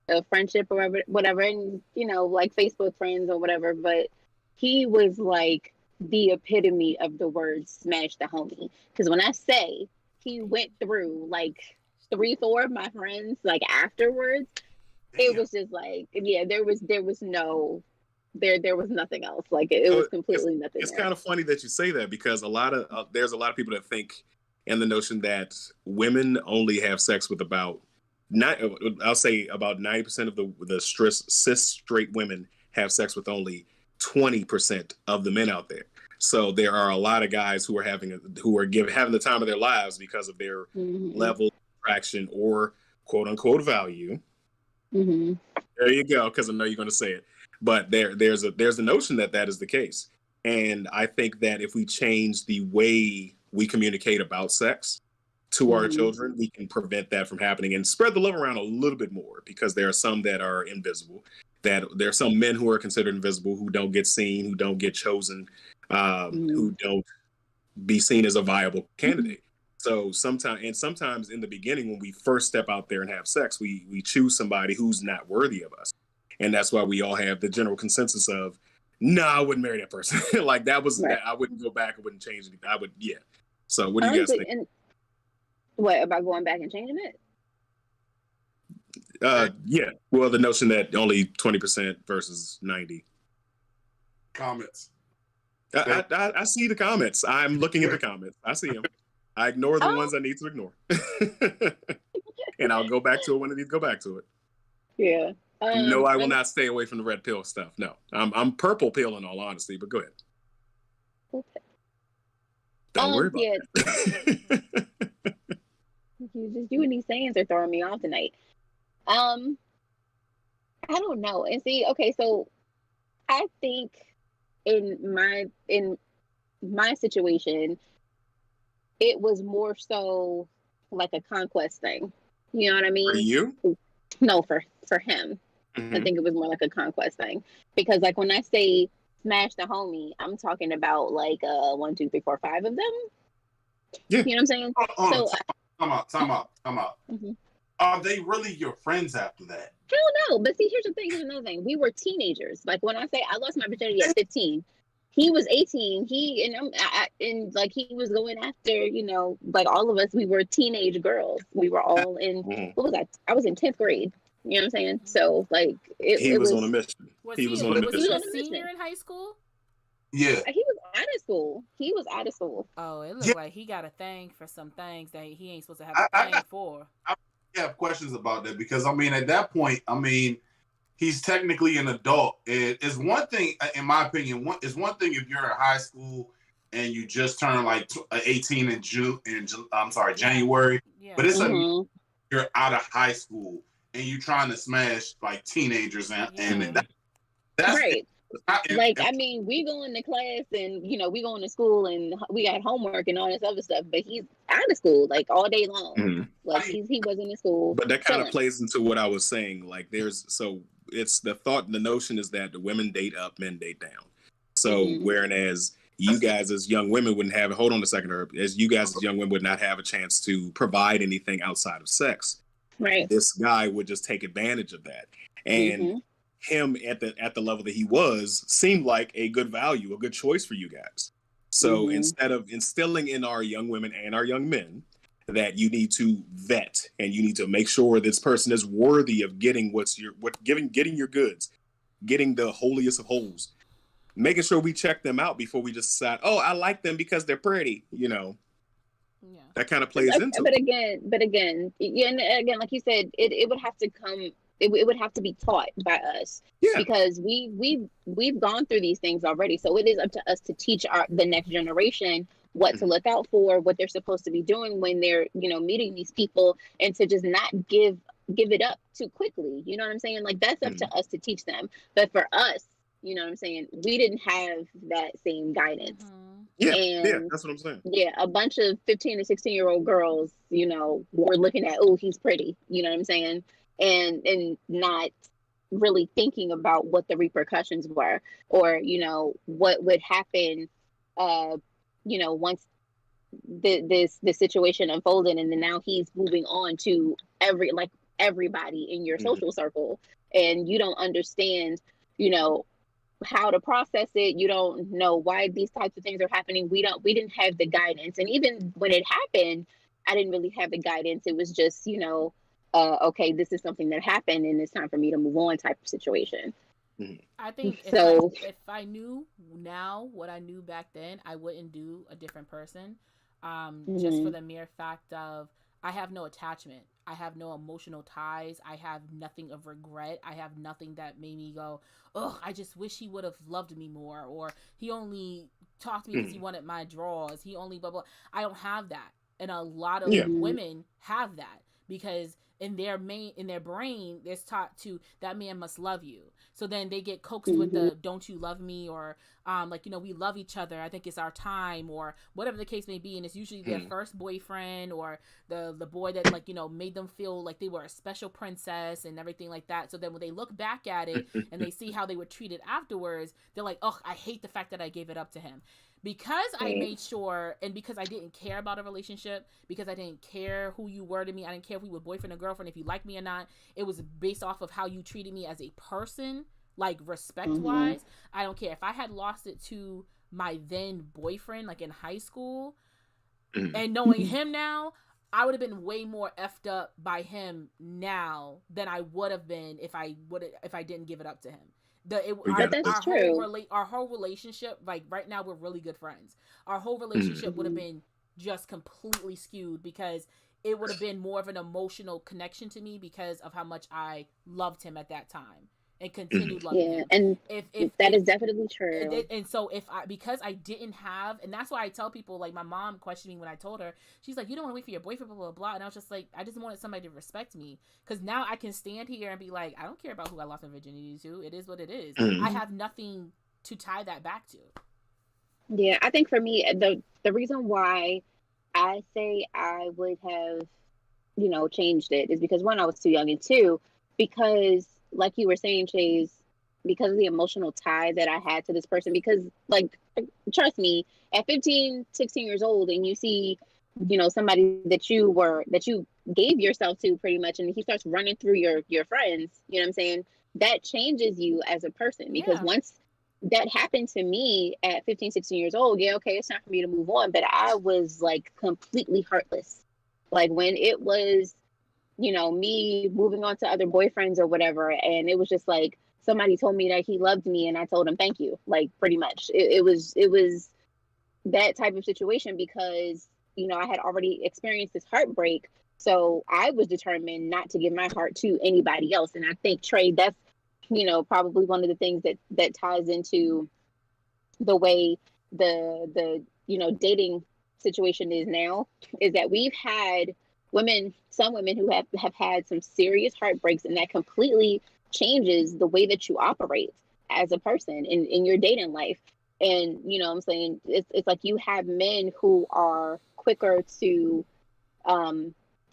a friendship or whatever, and like Facebook friends or whatever, but he was like the epitome of the word smash the homie. Because when I say he went through like 3-4 of my friends like afterwards, it was just like, there was nothing else. Like it was completely nothing. It's kind of funny that you say that, because there's a lot of people that think in the notion that women only have sex with about 90% of the cis straight women have sex with only 20% of the men out there. So there are a lot of guys who are having the time of their lives because of their level of attraction or quote unquote value. There you go, because I know you're going to say it. But there's a notion that is the case. And I think that if we change the way we communicate about sex to our children, we can prevent that from happening and spread the love around a little bit more, because there are some that are invisible, that there are some men who are considered invisible, who don't get seen, who don't get chosen, who don't be seen as a viable candidate. So sometimes in the beginning, when we first step out there and have sex, we choose somebody who's not worthy of us. And that's why we all have the general consensus of, no, I wouldn't marry that person. Like that was, right. I wouldn't go back. I wouldn't change anything. I would, yeah. So what do you guys think? And what about going back and changing it? Yeah. Well, the notion that only 20% versus 90. Comments. I see the comments. I'm looking at the comments. I see them. I ignore the ones I need to ignore. And I'll go back to it when I need to go back to it. Yeah. No, I will not stay away from the red pill stuff. No. I'm purple pill in all honesty, but go ahead. Okay. Don't worry about it. You and these sayings are throwing me off tonight. I don't know. And see, okay, so I think in my situation, it was more so like a conquest thing. You know what I mean? For you? No, for him. Mm-hmm. I think it was more like a conquest thing. Because like when I say smash the homie, I'm talking about like 1, 2, 3, 4, 5 of them. Yeah. You know what I'm saying? Time out. Mm-hmm. Are they really your friends after that? Hell no. But see, here's the thing. Here's another thing. We were teenagers. Like when I say I lost my virginity at 15, he was 18. He was going after, you know, like all of us. We were teenage girls. We were all in. What was that? I was in 10th grade. You know what I'm saying? So like he was on a mission. He was on a mission. Was he a senior in high school? Yeah. He was out of school. Oh, it looked like he got a thing for some things that he ain't supposed to have a thing for. I have questions about that because I mean, at that point, I mean, he's technically an adult. It's one thing, in my opinion. It's one thing if you're in high school and you just turned like 18 in January. Yeah. But it's you're out of high school and you're trying to smash like teenagers and that's right. Like, I mean, we go into class and, you know, we go into school and we got homework and all this other stuff, but he's out of school like all day long. Mm-hmm. Like he wasn't in school. But that kind of plays into what I was saying. Like it's the notion is that the women date up, men date down. So whereas you guys as young women wouldn't have, hold on a second, Herb, as you guys as young women would not have a chance to provide anything outside of sex. Right. This guy would just take advantage of that. And him at the level that he was seemed like a good value, a good choice for you guys. So instead of instilling in our young women and our young men that you need to vet and you need to make sure this person is worthy of getting getting your goods, getting the holiest of holes, making sure we check them out before we just decide, oh, I like them because they're pretty, you know. Yeah. That kind of plays into it. But again, like you said, it would have to come. It would have to be taught by us, because we've gone through these things already. So it is up to us to teach the next generation what to look out for, what they're supposed to be doing when they're, you know, meeting these people, and to just not give it up too quickly. You know what I'm saying? Like that's up to us to teach them. But for us, you know what I'm saying, we didn't have that same guidance. Yeah, that's what I'm saying. Yeah, a bunch of 15 to 16-year-old girls, you know, were looking at, oh, he's pretty. You know what I'm saying? And not really thinking about what the repercussions were, or, you know, what would happen, you know, once this situation unfolded, and then now he's moving on to everybody in your social circle, and you don't understand, you know, how to process it. You don't know why these types of things are happening. We didn't have the guidance, and even when it happened, I didn't really have the guidance. It was just, you know, okay, this is something that happened and it's time for me to move on type of situation. I think if I knew now what I knew back then, I wouldn't do a different person. Just for the mere fact of, I have no attachment. I have no emotional ties. I have nothing of regret. I have nothing that made me go, oh, I just wish he would have loved me more, or he only talked to me because he wanted my drawers. He only blah, blah. I don't have that. And a lot of women have that, because in their brain, there's taught to, that man must love you. So then they get coaxed with the, don't you love me? Or like, you know, we love each other, I think it's our time, or whatever the case may be. And it's usually their first boyfriend, or the boy that, like, you know, made them feel like they were a special princess and everything like that. So then when they look back at it and they see how they were treated afterwards, they're like, oh, I hate the fact that I gave it up to him. Because I made sure, and because I didn't care about a relationship, because I didn't care who you were to me, I didn't care if we were boyfriend or girlfriend, if you liked me or not. It was based off of how you treated me as a person, like respect-wise. I don't care. If I had lost it to my then boyfriend, like in high school, and knowing him now, I would have been way more effed up by him now than I would have been if I didn't give it up to him. Our whole relationship, like right now, we're really good friends. Our whole relationship would have been just completely skewed because it would have been more of an emotional connection to me because of how much I loved him at that time and continued loving him. And if that is definitely true. And so because I didn't have, and that's why I tell people, like my mom questioned me when I told her, she's like, you don't want to wait for your boyfriend, blah, blah, blah. And I was just like, I just wanted somebody to respect me. Because now I can stand here and be like, I don't care about who I lost my virginity to. It is what it is. I have nothing to tie that back to. Yeah, I think for me, the reason why I say I would have, changed it is because one, I was too young, and two, because like you were saying, Chase, because of the emotional tie that I had to this person, because like, trust me, at 15, 16 years old, and you see, somebody that you gave yourself to pretty much, and he starts running through your friends, you know what I'm saying? That changes you as a person, because once that happened to me at 15, 16 years old, okay, it's time for me to move on. But I was like completely heartless. Like when it was, me moving on to other boyfriends or whatever. And it was just like, somebody told me that he loved me and I told him, thank you. Like pretty much it was that type of situation because, I had already experienced this heartbreak. So I was determined not to give my heart to anybody else. And I think, Trey, that's, probably one of the things that ties into the way the dating situation is now, is that we've had some women who have had some serious heartbreaks, and that completely changes the way that you operate as a person in your dating life. And, I'm saying it's like you have men who are quicker to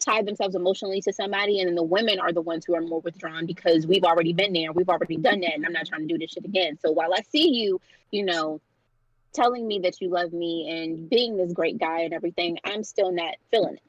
tie themselves emotionally to somebody, and then the women are the ones who are more withdrawn because we've already been there, we've already done that, and I'm not trying to do this shit again. So while I see you, telling me that you love me and being this great guy and everything, I'm still not feeling it,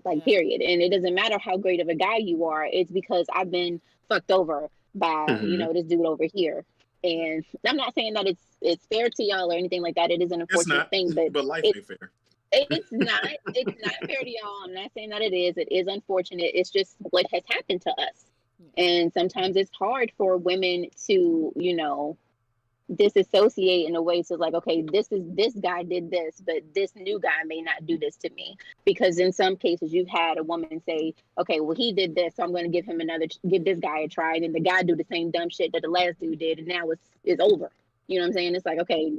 like period. And it doesn't matter how great of a guy you are, it's because I've been fucked over by this dude over here. And I'm not saying that it's fair to y'all or anything like that. It is an unfortunate thing, but life ain't fair. It's not fair to y'all. I'm not saying that it is. It is unfortunate. It's just what has happened to us. And sometimes it's hard for women to, disassociate in a way to like, okay, this guy did this, but this new guy may not do this to me. Because in some cases you've had a woman say, okay, well, he did this, so I'm going to give this guy a try. And then the guy do the same dumb shit that the last dude did. And now it's over. You know what I'm saying? It's like, okay,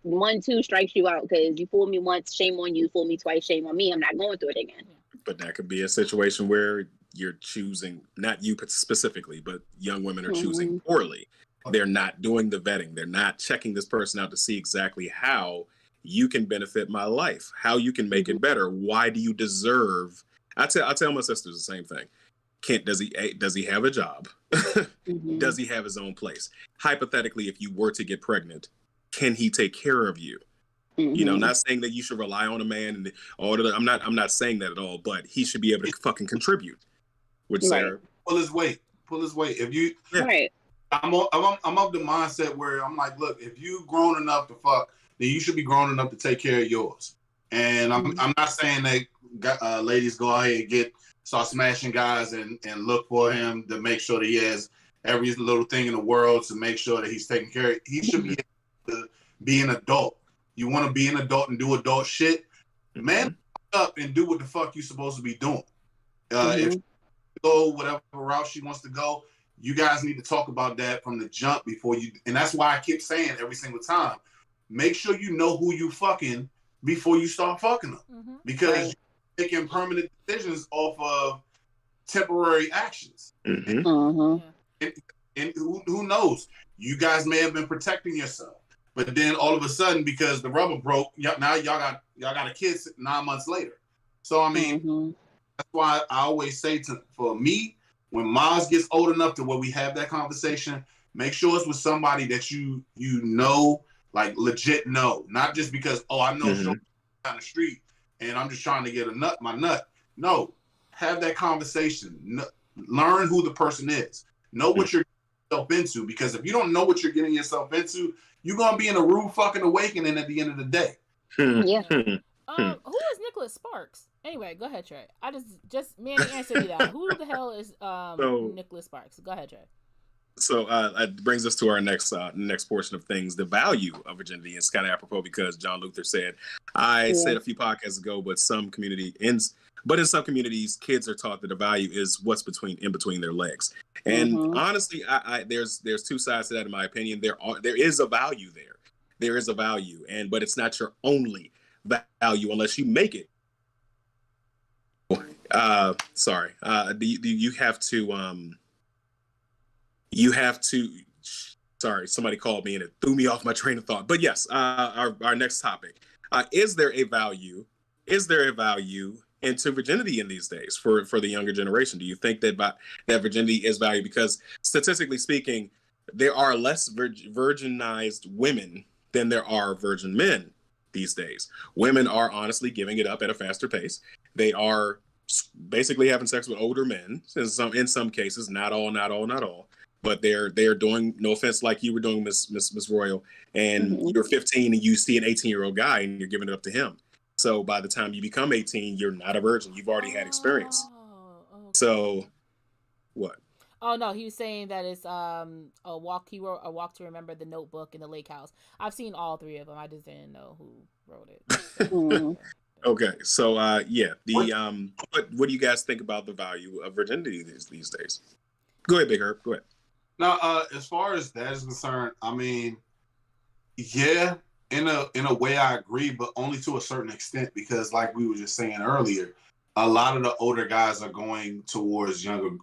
1, 2 strikes you out because you fooled me once, shame on you. Fool me twice, shame on me. I'm not going through it again. But that could be a situation where you're choosing, not you specifically, but young women are choosing poorly. They're not doing the vetting. They're not checking this person out to see exactly how you can benefit my life, how you can make it better. Why do you deserve? I tell my sisters the same thing. Does he have a job? Does he have his own place? Hypothetically, if you were to get pregnant, can he take care of you? Not saying that you should rely on a man and all that. I'm not saying that at all, but he should be able to fucking contribute. Which Sarah, pull his weight. If you right. I'm of the mindset where I'm like, look, if you grown enough to fuck, then you should be grown enough to take care of yours. And I'm not saying that ladies go out here and start smashing guys and look for him to make sure that he has every little thing in the world to make sure that he's taken care of. He should be able to be an adult. You want to be an adult and do adult shit, man, up and do what the fuck you supposed to be doing. If you go whatever route she wants to go, you guys need to talk about that from the jump before you. And that's why I keep saying every single time, make sure you know who you fucking before you start fucking them, because you're making permanent decisions off of temporary actions. And who knows? You guys may have been protecting yourself, but then all of a sudden, because the rubber broke, now y'all got a kid 9 months later. So I mean, that's why I always say for me, when Maz gets old enough to where we have that conversation, make sure it's with somebody that you know, like legit know, not just because I know down the street and I'm just trying to get my nut. No, have that conversation. Learn who the person is. Know what you're getting yourself into, because if you don't know what you're getting yourself into, you're gonna be in a rude fucking awakening at the end of the day. Who is Nicholas Sparks? Anyway, go ahead, Trey. I just Manny answer me that. Who the hell is Nicholas Sparks? Go ahead, Trey. So it brings us to our next portion of things, the value of virginity. It's kind of apropos because John Luther said, I said a few podcasts ago, but in some communities, kids are taught that the value is what's in between their legs. And honestly, there's two sides to that, in my opinion. There is a value there. There is a value, but it's not your only value unless you make it. You have to. Sorry, somebody called me and it threw me off my train of thought. But yes, our next topic: is there a value? Is there a value into virginity in these days for the younger generation? Do you think that virginity is valued? Because statistically speaking, there are less virginized women than there are virgin men these days. Women are honestly giving it up at a faster pace. They are basically having sex with older men in some cases, not all. But they're doing, no offense, like you were doing, Miss Royal, and you're 15 and you see an 18-year-old guy and you're giving it up to him. So by the time you become 18, you're not a virgin. You've already had experience. Okay. So what? Oh no, he was saying that it's a walk. He wrote A Walk to Remember, The Notebook, and The Lake House. I've seen all three of them. I just didn't know who wrote it. Okay, so what do you guys think about the value of virginity these days? Go ahead, Big Herb. Go ahead. Now, as far as that is concerned, I mean, yeah, in a way I agree, but only to a certain extent, because like we were just saying earlier, a lot of the older guys are going towards younger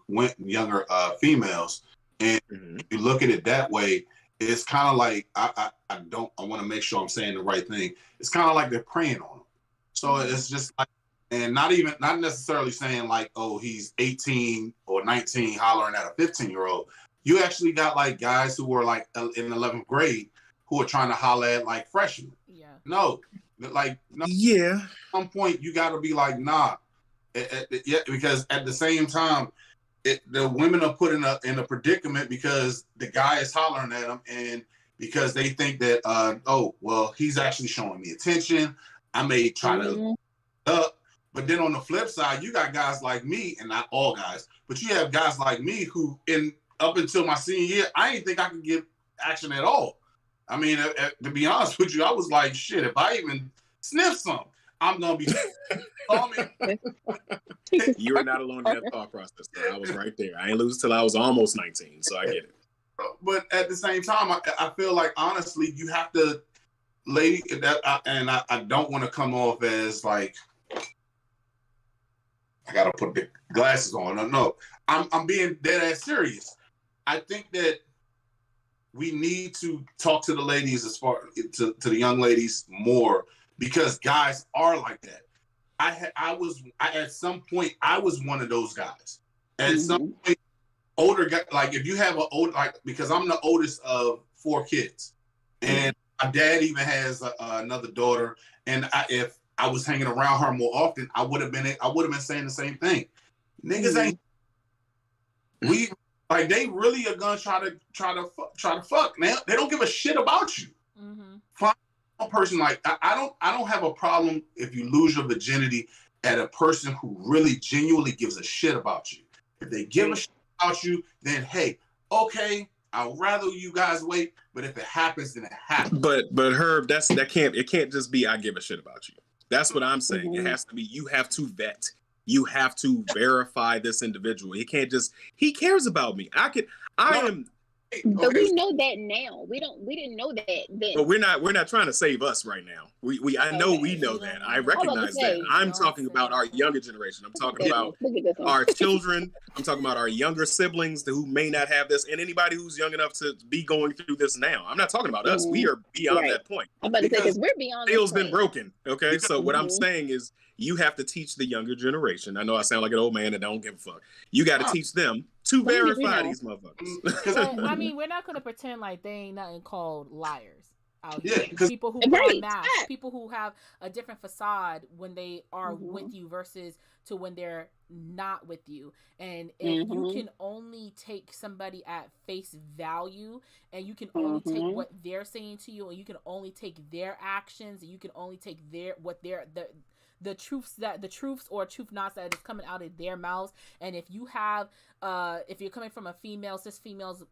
females, and if you look at it that way, it's kind of like I want to make sure I'm saying the right thing. It's kind of like they're preying on them. So it's just like, and not necessarily saying like, oh, he's 18 or 19 hollering at a 15-year-old. You actually got like guys who were like in 11th grade who are trying to holler at like freshmen. Yeah. No. Yeah. At some point you got to be like, nah. Because at the same time, the women are put in a predicament because the guy is hollering at them, and because they think that oh well, he's actually showing me attention. I may try to up, but then on the flip side, you got guys like me, and not all guys, but you have guys like me who up until my senior year, I didn't think I could get action at all. I mean, to be honest with you, I was like, shit, if I even sniff some, I'm going to be... You are not alone in that thought process. I was right there. I ain't lose till I was almost 19, so I get it. But at the same time, I feel like, honestly, you have to, I don't want to come off as like, I got to put the glasses on. No, I'm being dead ass serious. I think that we need to talk to the ladies to the young ladies more, because guys are like that. At some point I was one of those guys. At some point, older guy, like if you have because I'm the oldest of 4 kids, and my dad even has another daughter, and if I was hanging around her more often, I would have been saying the same thing. Niggas ain't. We like, they really are gonna try to fuck. Now they don't give a shit about you. Find a person like I don't have a problem if you lose your virginity at a person who really genuinely gives a shit about you. If they give a shit about you, then hey, okay, I'd rather you guys wait. But if it happens, then it happens. But Herb, it can't just be I give a shit about you. That's what I'm saying. It has to be, you have to vet. You have to verify this individual. He can't just, he cares about me. But we know that now. We didn't know that then. But we're not trying to save us right now. I know we know that. I recognize that. I'm talking about our younger generation. I'm talking about our children. I'm talking about our younger siblings who may not have this, and anybody who's young enough to be going through this now. I'm not talking about us. We are beyond that point. I'm about to say, because we're beyond. The deal's been broken. Okay, so what I'm saying is, you have to teach the younger generation. I know I sound like an old man that don't give a fuck. You got to teach them to verify these motherfuckers. So, I mean, we're not going to pretend like they ain't nothing called liars. out Yeah, here. 'cause- People who put Right, on masks, fact. people who have a different facade when they are Mhm. with you versus to when they're not with you. And if you Mhm. can only take somebody at face value, and you can only take Mhm. what they're saying to you, and you can only take their actions, and you can only take the truths or truth nots that is coming out of their mouths. And if you have if you're coming from a cis female's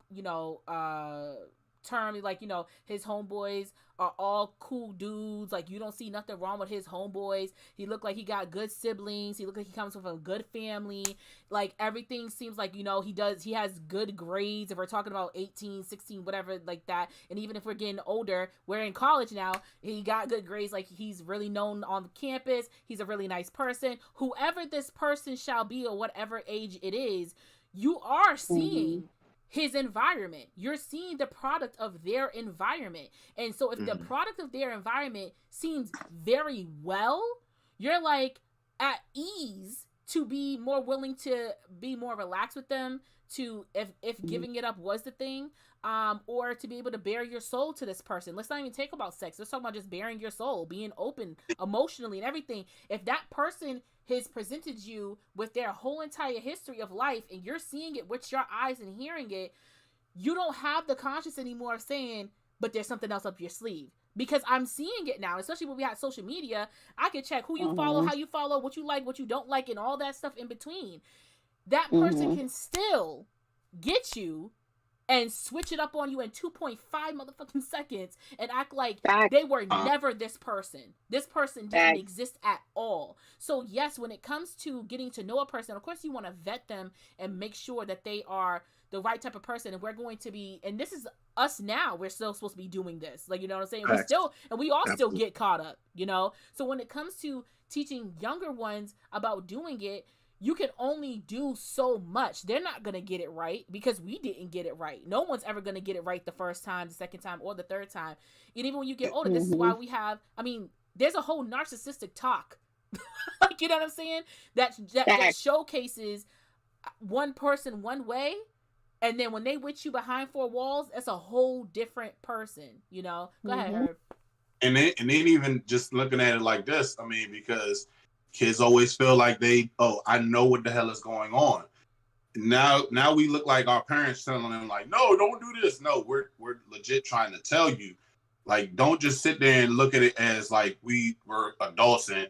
term, like, his homeboys are all cool dudes, like, you don't see nothing wrong with his homeboys, he look like he got good siblings, he look like he comes from a good family, like, everything seems like, he has good grades, if we're talking about 18, 16, whatever, like that. And even if we're getting older, we're in college now, he got good grades, like, he's really known on the campus, he's a really nice person. Whoever this person shall be, or whatever age it is, you are seeing his environment. You're seeing the product of their environment. And so if the product of their environment seems very well, you're like at ease to be more willing to be more relaxed with them, to if giving it up was the thing, or to be able to bare your soul to this person. Let's not even talk about sex. Let's talk about just bearing your soul, being open emotionally and everything. If that person has presented you with their whole entire history of life, and you're seeing it with your eyes and hearing it, you don't have the conscience anymore of saying, but there's something else up your sleeve. Because I'm seeing it now, especially when we have social media. I can check who you follow, how you follow, what you like, what you don't like, and all that stuff in between. That person can still get you and switch it up on you in 2.5 motherfucking seconds and act like they were never this person. This person didn't exist at all. So yes, when it comes to getting to know a person, of course you want to vet them and make sure that they are the right type of person. And we're going to be, and this is us now, we're still supposed to be doing this. Like, you know what I'm saying? We're still, and we all still get caught up, So when it comes to teaching younger ones about doing it, you can only do so much. They're not going to get it right because we didn't get it right. No one's ever going to get it right the first time, the second time, or the third time. And even when you get older, this is why we have, there's a whole narcissistic talk. Like, you know what I'm saying? That showcases one person one way, and then when they with you behind four walls, that's a whole different person, Go ahead, Herb. And then even just looking at it like this, because kids always feel like I know what the hell is going on. Now we look like our parents telling them like, no, don't do this. No, we're legit trying to tell you, like, don't just sit there and look at it as like we were adults and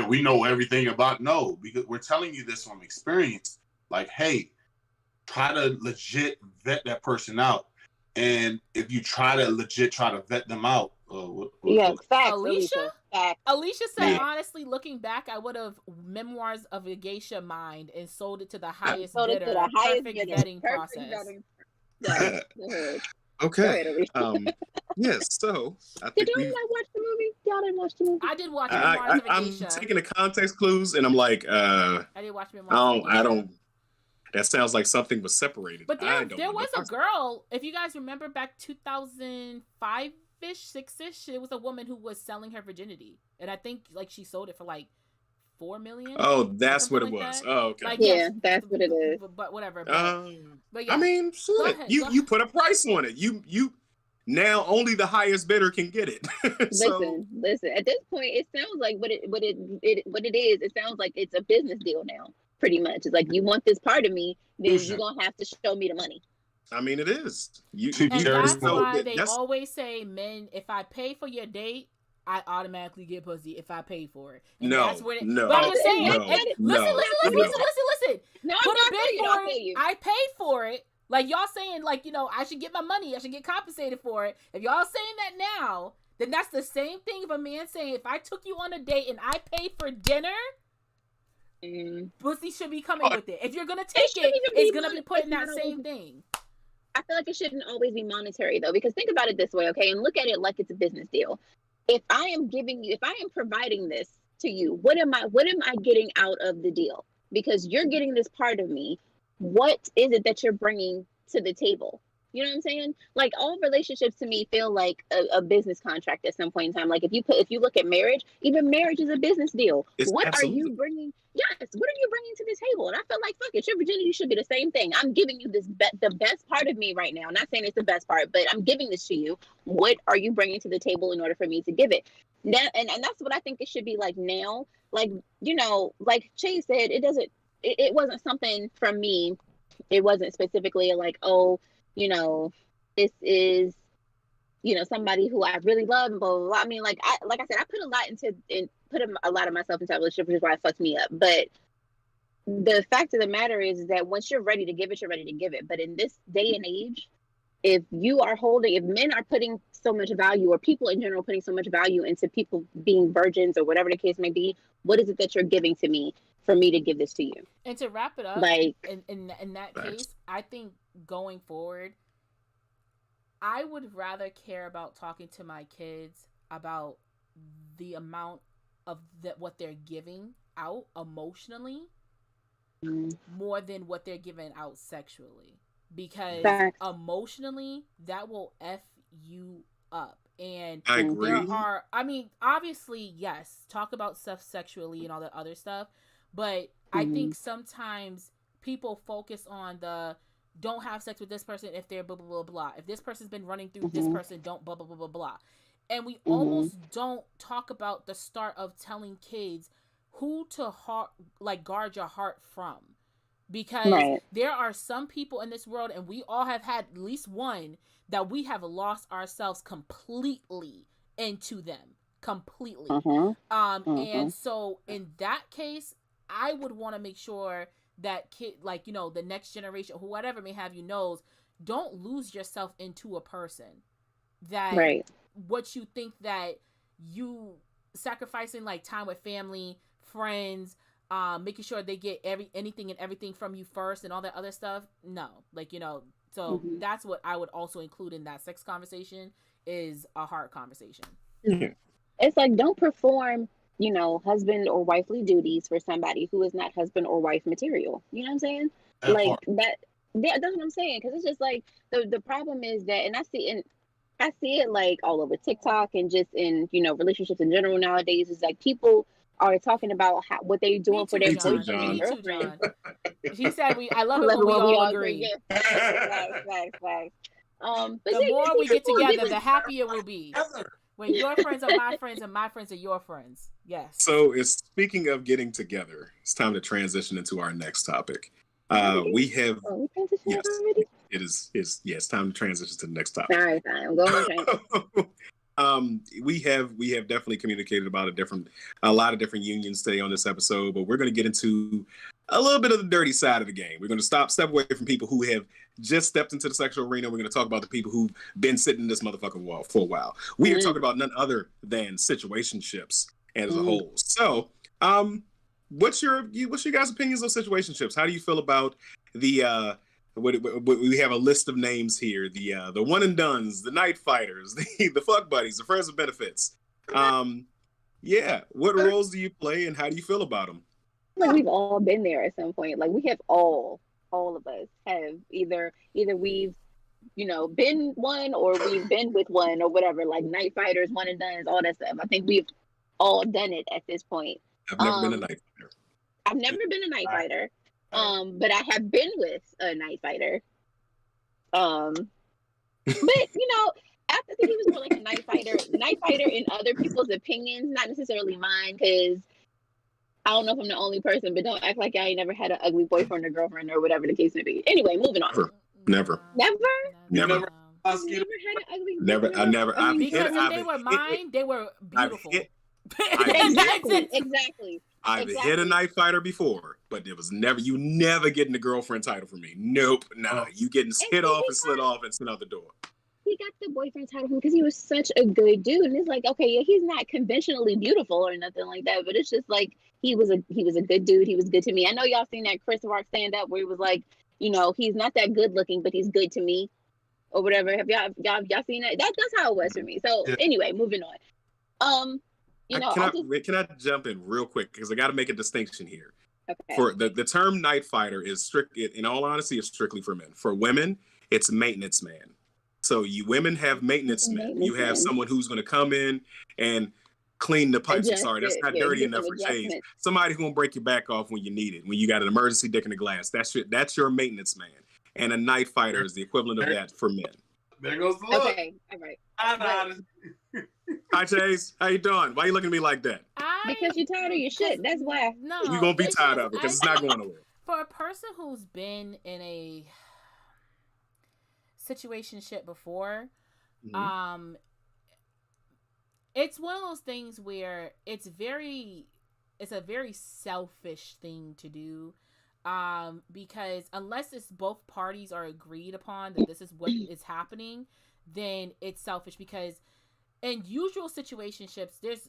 we know everything about. No, because we're telling you this from experience. Like, hey, try to legit vet that person out. And if you try to vet them out, Alicia said, honestly, looking back, I would have Memoirs of a Geisha Mind and sold it to the highest bidder. Perfect vetting process. Okay. Yes. So I think did y'all not watch the movie? Y'all didn't watch the movie? I did watch Memoirs of a Geisha. I'm taking the context clues, and I'm like, I did watch Memoirs of a Geisha. I don't. That sounds like something was separated. But there was a girl, if you guys remember back 2005. 6-ish, it was a woman who was selling her virginity, and I think like she sold it for like $4 million. Oh, that's what it was. That. Oh, okay. Like, that's what it is. But whatever. But yeah. You put a price on it. You now only the highest bidder can get it. Listen. At this point, it sounds like what it is. It sounds like it's a business deal now. Pretty much, it's like, you want this part of me, then you're gonna have to show me the money. It is. And that's why they always say, men, if I pay for your date, I automatically get pussy if I pay for it. And that's what it, no. But I'm just saying, listen. No, put a bid for it. I paid for it. Like, y'all saying, like, I should get my money. I should get compensated for it. If y'all saying that now, then that's the same thing of a man saying, if I took you on a date and I paid for dinner, pussy should be coming with it. If you're gonna take it's gonna be putting that same thing. I feel like it shouldn't always be monetary though, because think about it this way, okay? And look at it like it's a business deal. If I am providing this to you, what am I getting out of the deal? Because you're getting this part of me. What is it that you're bringing to the table? You know what I'm saying? Like, all relationships to me feel like a business contract at some point in time. Like, if you look at marriage, even marriage is a business deal. What Absolutely. are you bringing? Yes, what are you bringing to the table? And I feel like, fuck it, your virginity should be the same thing. I'm giving you the best part of me right now. I'm not saying it's the best part, but I'm giving this to you. What are you bringing to the table in order for me to give it? That, and that's what I think it should be like now. Like, you know, like Chase said, it wasn't something from me. It wasn't specifically like, oh, you know, this is, you know, somebody who I really love and blah, blah, blah. I mean, like I said, I put a lot of myself into that relationship, which is why it fucked me up. But the fact of the matter is that once you're ready to give it, you're ready to give it. But in this day and age, if men are putting so much value, or people in general putting so much value into people being virgins or whatever the case may be, what is it that you're giving to me for me to give this to you? And to wrap it up, like in that case, I think going forward, I would rather care about talking to my kids about the amount of what they're giving out emotionally more than what they're giving out sexually, because emotionally that will F you up. And I agree. Obviously, yes, talk about stuff sexually and all that other stuff, but I think sometimes people focus on the don't have sex with this person if they're blah blah blah blah. If this person's been running through this person, don't blah blah blah blah blah. And we almost don't talk about the start of telling kids who to guard your heart from, because there are some people in this world, and we all have had at least one, that we have lost ourselves completely into them completely. And so in that case, I would want to make sure that kid, like, you know, the next generation, whoever may have you, knows, don't lose yourself into a person that what you think that you sacrificing, like time with family, friends, making sure they get anything and everything from you first and all that other stuff. No, like, you know, so that's what I would also include in that sex conversation, is a heart conversation. It's like, don't perform, you know, husband or wifely duties for somebody who is not husband or wife material. You know what I'm saying? That's what I'm saying. Because it's just like the problem is that, and I see it like all over TikTok and just in, you know, relationships in general nowadays, is like people are talking about what they're doing for their boyfriend and girlfriend. He said, I love it when we all agree. Facts. But the more we get together, the happier we'll be. When your friends are my friends and my friends are your friends. Yes. So speaking of getting together, it's time to transition into our next topic. We have it's time to transition to the next topic. Sorry, I'm going. We have definitely communicated about a lot of different unions today on this episode, but we're going to get into a little bit of the dirty side of the game. We're going to step away from people who have just stepped into the sexual arena. We're going to talk about the people who've been sitting in this motherfucking wall for a while. We are talking about none other than situationships as a whole. So, what's your guys' opinions on situationships? How do you feel about the we have a list of names here: the one and dones, the night fighters, the fuck buddies, the friends with benefits. What roles do you play, and how do you feel about them? Like, we've all been there at some point. Like, we have all of us have either we've, you know, been one, or we've been with one, or whatever. Like night fighters, one and dones, all that stuff. I think we've all done it at this point. I've never been a night fighter. I've never been a night fighter. But I have been with a night fighter. But you know, I think he was more like a night fighter in other people's opinions, not necessarily mine, because I don't know if I'm the only person, but don't act like I ain't never had an ugly boyfriend or girlfriend or whatever the case may be. Anyway, moving on. Never. Never Had an ugly Never. Because if they were mine, they were beautiful. Exactly. I've hit a night fighter before, but it was you never getting the girlfriend title from me. Nope. Nah. You getting hit off and slid off and sent out the door. He got the boyfriend title because he was such a good dude. And it's like, okay, yeah, he's not conventionally beautiful or nothing like that, but it's just like he was a good dude. He was good to me. I know y'all seen that Chris Rock stand up where he was like, you know, he's not that good looking, but he's good to me, or whatever. Have y'all seen that? That's how it was for me. So anyway, moving on. You know, can I jump in real quick, because I got to make a distinction here. Okay. For the term night fighter is strict. In all honesty, is strictly for men. For women, It's maintenance man. So you women have maintenance men. You have someone who's going to come in and clean the pipes. Sorry, that's not dirty enough for change. Somebody who won't break your back off when you need it, when you got an emergency dick in the glass. That's your maintenance man. And a night fighter is the equivalent of that for men. There goes the look. Okay, all right. Hi, Chase. How you doing? Why are you looking at me like that? Because you're tired of your shit. That's why. No, you're going to be tired of it because it's not going nowhere. For a person who's been in a situationship before, it's one of those things where it's a very selfish thing to do. Because unless it's both parties are agreed upon that this is what is happening, then it's selfish. Because in usual situationships, there's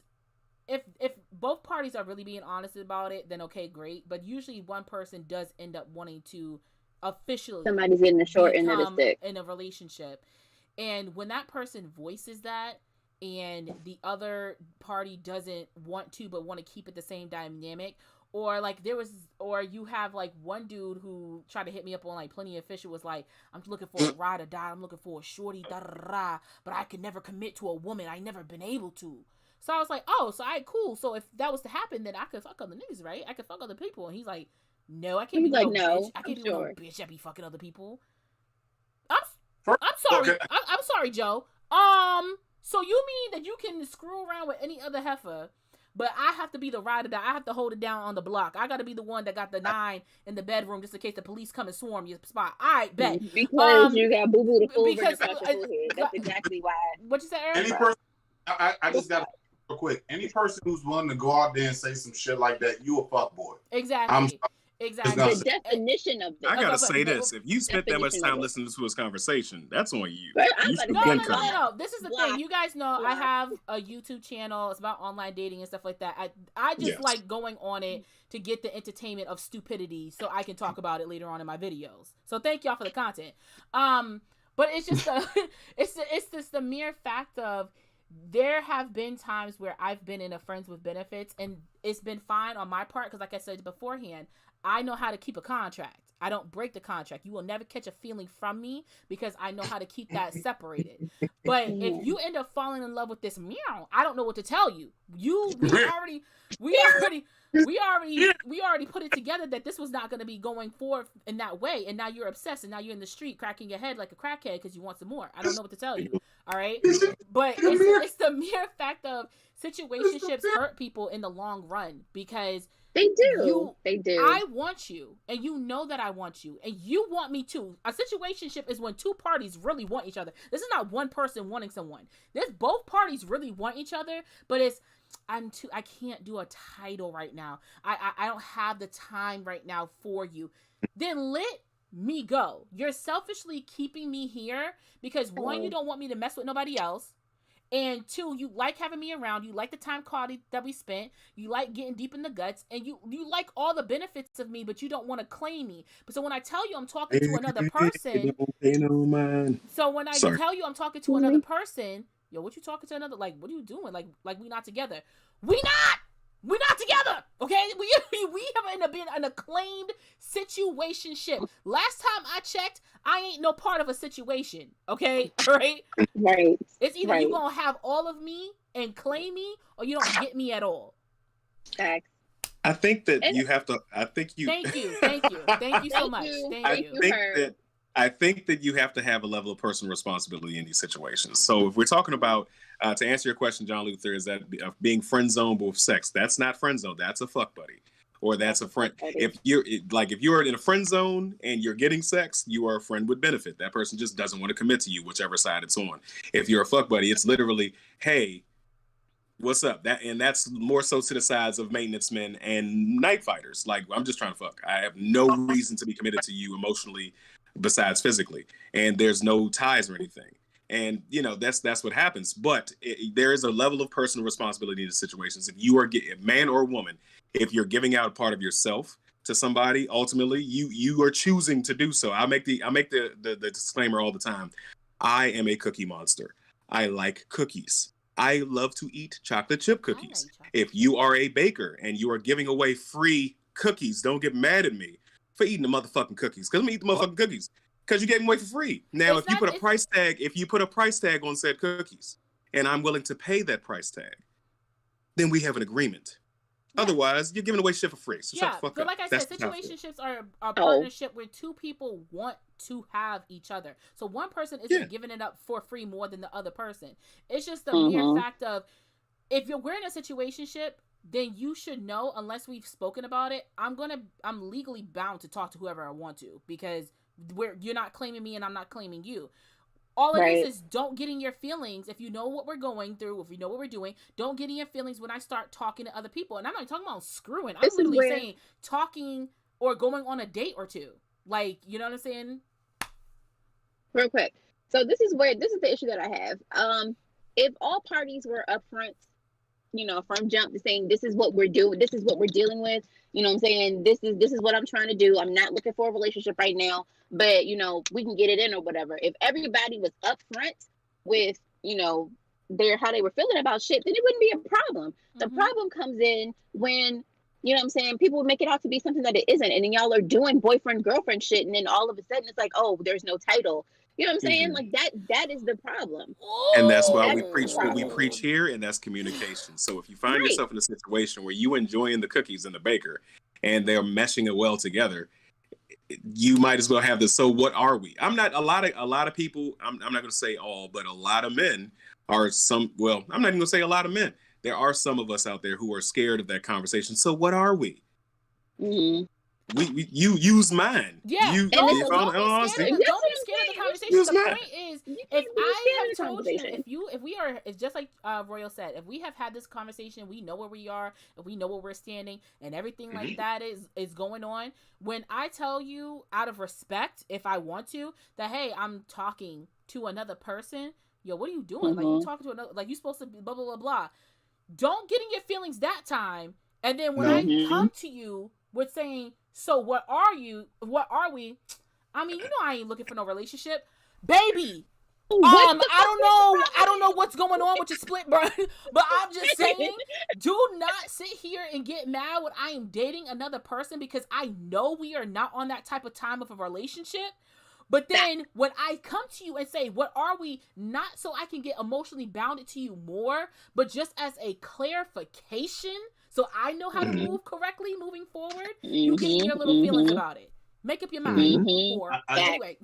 if both parties are really being honest about it, then okay, great. But usually one person does end up wanting to officially somebody's getting the short end of the stick in a relationship, and when that person voices that and the other party doesn't want to but want to keep it the same dynamic. Or like or you have like one dude who tried to hit me up on like Plenty of Fish. It was like, I'm looking for a ride or die. I'm looking for a shorty, da da da. But I could never commit to a woman. I never been able to. So I was like, oh, so cool. So if that was to happen, then I could fuck other niggas, right? I could fuck other people. And he's like, no, I can't be like, no, bitch. I can't be no bitch that be fucking other people. I'm sorry. Okay. I'm sorry, Joe. So you mean that you can screw around with any other heifer? But I have to be the ride or die. I have to hold it down on the block. I got to be the one that got the 9 in the bedroom just in case the police come and swarm your spot. All right, bet. Because you got boo-boo the fool across your forehead. That's exactly why. What you say, Eric? Any person, I just got to real quick. Any person who's willing to go out there and say some shit like that, you a fuckboy. Exactly. Exactly. The definition of this. I gotta say this: if you spent that much time listening to his conversation, that's on you. No. This is the thing. You guys know I have a YouTube channel. It's about online dating and stuff like that. I just like going on it to get the entertainment of stupidity, so I can talk about it later on in my videos. So thank y'all for the content. But it's just it's just the mere fact of there have been times where I've been in a friends with benefits, and it's been fine on my part because, like I said beforehand, I know how to keep a contract. I don't break the contract. You will never catch a feeling from me because I know how to keep that separated. But if you end up falling in love with this meow, I don't know what to tell you. We already put it together that this was not going to be going forth in that way, and now you're obsessed, and now you're in the street cracking your head like a crackhead because you want some more. I don't know what to tell you. All right, but it's the mere fact of situationships hurt people in the long run because they do. I want you, and you know that I want you, and you want me too. A situationship is when two parties really want each other. This is not one person wanting someone. This both parties really want each other, but it's I can't do a title right now. I don't have the time right now for you. Then let me go. You're selfishly keeping me here because one, you don't want me to mess with nobody else. And two, you like having me around. You like the time quality that we spent. You like getting deep in the guts. And you like all the benefits of me, but you don't want to claim me. But so when I tell you I'm talking to another person. So when I tell you I'm talking to another person, yo, what you talking to another? Like, what are you doing? Like we not together. We're not together. Okay? We have been an acclaimed situationship. Last time I checked, I ain't no part of a situation. Okay? Right? Right. It's either you gonna have all of me and claim me, or you don't get me at all. Facts. I think that you have to. Thank you so much. I think that you have to have a level of personal responsibility in these situations. So if we're talking about, to answer your question, John Luther, is that being friend zoned with sex? That's not friend zone. That's a fuck buddy, or that's a friend. If you're in a friend zone and you're getting sex, you are a friend with benefit. That person just doesn't want to commit to you, whichever side it's on. If you're a fuck buddy, it's literally, hey, what's up? That's more so to the sides of maintenance men and night fighters. Like, I'm just trying to fuck. I have no reason to be committed to you emotionally besides physically, and there's no ties or anything. And that's what happens. But there is a level of personal responsibility in the situations. If you are man or woman, if you're giving out part of yourself to somebody, ultimately you are choosing to do so. I make the disclaimer all the time. I am a cookie monster. I like cookies. I love to eat chocolate chip cookies. If you are a baker and you are giving away free cookies, don't get mad at me for eating the motherfucking cookies, because I'm gonna eat the motherfucking cookies. Because you gave them away for free. Now, if you put a price tag on said cookies, and I'm willing to pay that price tag, then we have an agreement. Yeah. Otherwise, you're giving away shit for free. So shut the fuck up. Like I said, situationships are a partnership where two people want to have each other. So one person isn't giving it up for free more than the other person. It's just the mere fact of, if we're in a situationship, then you should know, unless we've spoken about it, I'm legally bound to talk to whoever I want to, because you're not claiming me and I'm not claiming you. All it is don't get in your feelings. If you know what we're going through, if you know what we're doing, don't get in your feelings when I start talking to other people. And I'm not talking about screwing. I'm literally saying talking or going on a date or two. Like, you know what I'm saying? Real quick. So this is the issue that I have. If all parties were upfront, from jump to saying, this is what we're doing, this is what we're dealing with, you know what I'm saying? This is what I'm trying to do. I'm not looking for a relationship right now, but we can get it in or whatever. If everybody was upfront with, how they were feeling about shit, then it wouldn't be a problem. The problem comes in when, you know what I'm saying, people would make it out to be something that it isn't, and then y'all are doing boyfriend girlfriend shit, and then all of a sudden it's like, oh, there's no title. You know what I'm saying? Like that is the problem. And that's why we preach what we preach here, and that's communication. So if you find yourself in a situation where you enjoying the cookies and the baker and they're meshing it well together, you might as well have this. So what are we? I'm not a lot of people, I'm not gonna say all, but a lot of men are I'm not even gonna say a lot of men. There are some of us out there who are scared of that conversation. So what are we? You use mine. Yeah. Don't be scared of the conversation. The point is, if I have told you, it's just like Royal said, if we have had this conversation, we know where we are, and we know where we're standing, and everything like that is going on. When I tell you out of respect, if I want to, that, hey, I'm talking to another person, yo, what are you doing? Like, you talking to another, like, you supposed to be blah, blah, blah, blah. Don't get in your feelings that time. And then when I come to you with saying, so what are we? I mean, I ain't looking for no relationship, baby. I don't know what's going on with your split, bro. But I'm just saying, do not sit here and get mad when I am dating another person, because I know we are not on that type of time of a relationship. But then when I come to you and say, what are we? Not so I can get emotionally bounded to you more, but just as a clarification, so I know how to move correctly moving forward. You get your little feelings about it. Make up your mind. Anyway.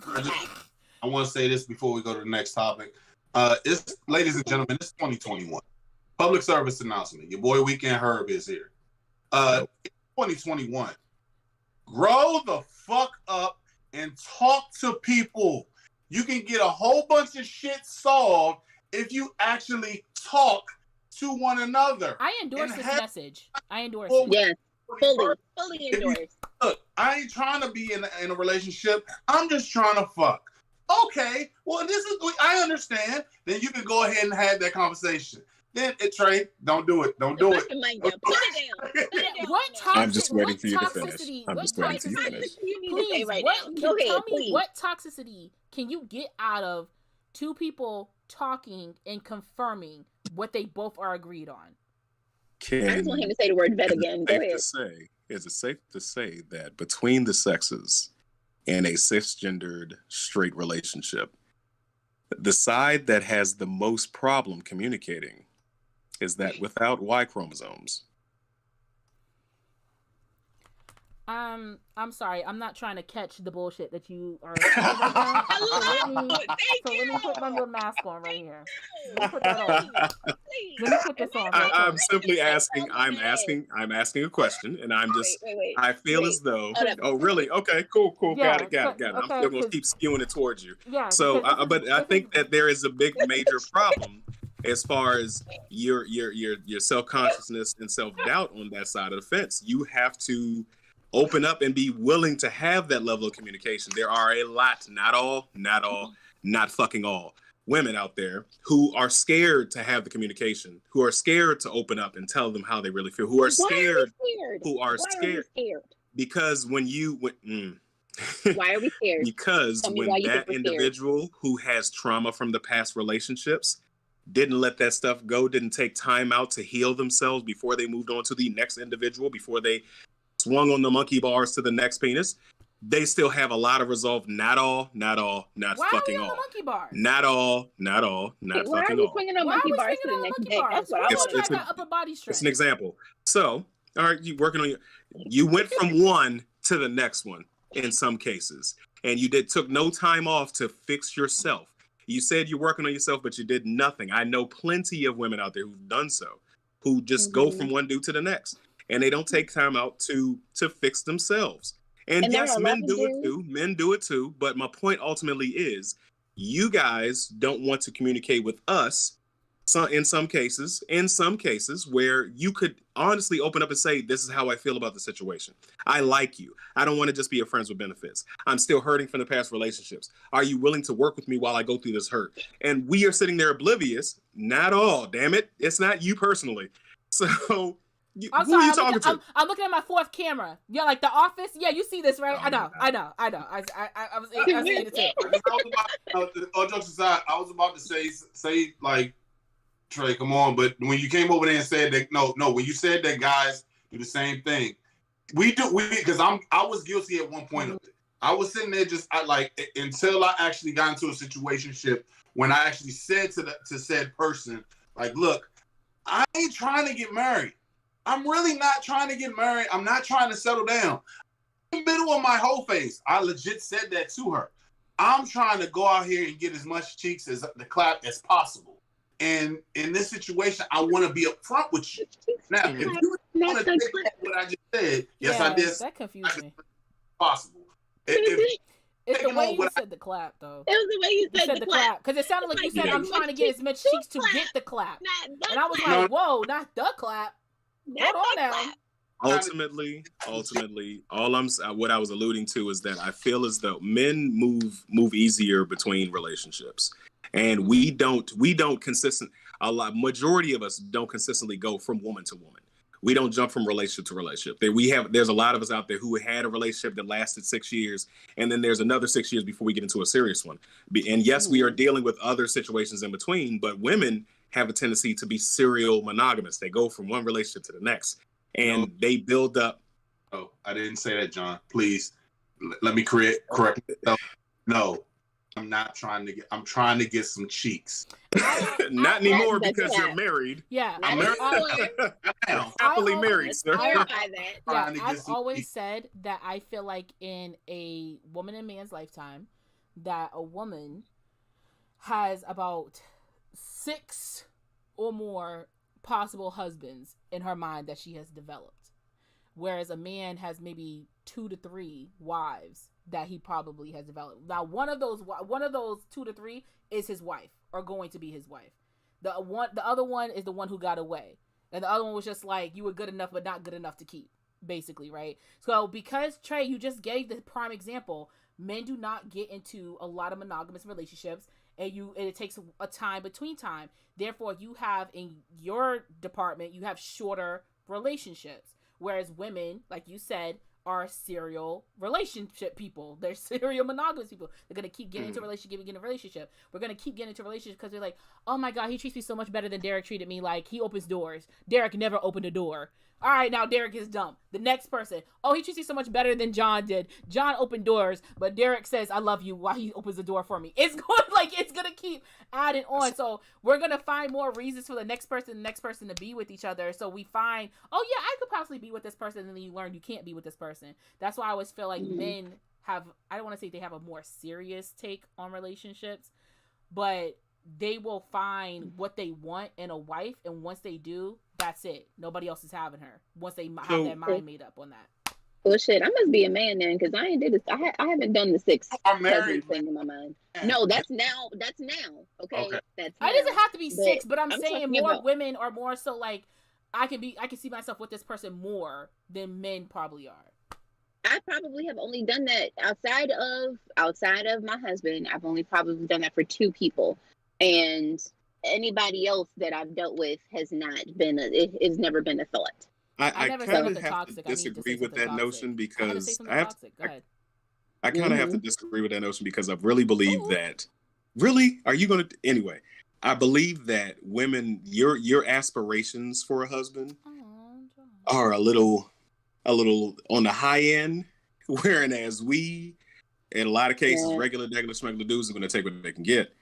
I want to say this before we go to the next topic. Ladies and gentlemen, it's 2021. Public service announcement. Your boy Weekend Herb is here. 2021. Grow the fuck up and talk to people. You can get a whole bunch of shit solved if you actually talk to one another. I endorse this message. I endorse it. Yes, fully endorse. Look, I ain't trying to be in a relationship. I'm just trying to fuck. Okay, well, I understand. Then you can go ahead and have that conversation. Then, Trey, don't do it. Don't do it. Put it down. I'm just waiting for you to finish. What toxicity can you get out of two people talking and confirming what they both are agreed on? I just want him to say the word vet again. Go ahead. Is it safe to say that between the sexes in a cisgendered straight relationship, the side that has the most problem communicating is that without Y chromosomes? I'm sorry. I'm not trying to catch the bullshit that you are. Let me put my little mask on right here. Let me put that on. Let me put this on. I'm simply asking. I'm asking a question, and I'm just. I feel as though. Oh, really? Okay. Cool. Yeah, got it. I'm still gonna keep skewing it towards you. Yeah. So, but I think that there is a big major problem as far as your self-consciousness and self-doubt on that side of the fence. You have to open up and be willing to have that level of communication. There are a lot, not all, not fucking all, women out there who are scared to have the communication, who are scared to open up and tell them how they really feel, who are scared, because when why are we scared? Because when that individual who has trauma from the past relationships didn't let that stuff go, didn't take time out to heal themselves before they moved on to the next individual, before they swung on the monkey bars to the next penis, they still have a lot of resolve. Not all, not Why fucking are we on all. the monkey bars? Not all, not Why fucking are we all. swinging on Why are monkey we bars swinging to the on next monkey day? bars? That's what I Who want trying to to know. got upper body strength? It's an example. So, all right, you working on you went from one to the next one in some cases, and you took no time off to fix yourself. You said you're working on yourself, but you did nothing. I know plenty of women out there who've done so, who just go from one dude to the next, and they don't take time out to fix themselves. And yes, men do it too. Men do it too. But my point ultimately is, you guys don't want to communicate with us. So in some cases where you could honestly open up and say, this is how I feel about the situation. I like you. I don't want to just be a friends with benefits. I'm still hurting from the past relationships. Are you willing to work with me while I go through this hurt? And we are sitting there oblivious. Not all, damn it. It's not you personally. So who are you talking to? I'm looking at my fourth camera. Yeah, like The Office. Yeah, you see this, right? I know. I was seeing it too. All jokes aside, I was about to say like, Trey, come on. But when you came over there and said that, no, when you said that guys do the same thing, because I was guilty at one point of it. I was sitting there until I actually got into a situationship when I actually said to said person, like, look, I ain't trying to get married. I'm really not trying to get married. I'm not trying to settle down. In the middle of my whole face, I legit said that to her. I'm trying to go out here and get as much cheeks as the clap as possible. And in this situation, I want to be upfront with you. Now, if you want to take what I just said, yes, I did. That confused me. Possible. It's the way you said the clap, though. It was the way you said the clap. Because it sounded like you said, I'm trying to get as much cheeks to get the clap. And I was like, whoa, not the clap. Hold on now. Ultimately, what I was alluding to is that I feel as though men move easier between relationships. And majority of us don't consistently go from woman to woman. We don't jump from relationship to relationship. There's a lot of us out there who had a relationship that lasted 6 years, and then there's another 6 years before we get into a serious one. And yes, we are dealing with other situations in between, but women have a tendency to be serial monogamous. They go from one relationship to the next, and they build up. Oh, I didn't say that, John. Please, let me correct myself. No. I'm trying to get some cheeks. Not anymore because you're married. Yeah. I'm married. Happily married, sir. I've always said that I feel like in a woman and man's lifetime, that a woman has about 6 or more possible husbands in her mind that she has developed. Whereas a man has maybe 2 to 3 wives that he probably has developed. Now, one of those 2 to 3 is his wife, or going to be his wife. The other one is the one who got away, and the other one was just like, you were good enough, but not good enough to keep, basically, right? So, because Trey, you just gave the prime example, men do not get into a lot of monogamous relationships, and it takes a time between time. Therefore, you have in your department, you have shorter relationships, whereas women, like you said, are serial relationship people. They're serial monogamous people. They're going to keep getting into a relationship, getting into a relationship. We're going to keep getting into a relationship because they're like, oh my God, he treats me so much better than Derek treated me. Like, he opens doors. Derek never opened a door. All right, now Derek is dumb. The next person, oh, he treats me so much better than John did. John opened doors, but Derek says, I love you while he opens the door for me. It's going to keep adding on. So we're going to find more reasons for the next person to be with each other. So we find, oh yeah, I could possibly be with this person. And then you learn you can't be with this person. That's why I always feel like men have, I don't want to say they have a more serious take on relationships, but they will find what they want in a wife. And once they do, that's it. Nobody else is having her once they have their mind made up on that. Well, shit, I must be a man then, because I ain't did this. I haven't done the 6 cousin thing in my mind. No, that's now. Okay. That's now. It doesn't have to be 6, but I'm saying more women are more so like, I can see myself with this person more than men probably are. I probably have only done that outside of my husband. I've only probably done that for 2 people, and anybody else that I've dealt with has never been a thought. I kind of have to disagree with that notion because I kind of have to disagree with that notion because I really believe that. Really, are you going to anyway? I believe that women, your aspirations for a husband are a little on the high end Whereas we, in a lot of cases, regular smuggler dudes are going to take what they can get.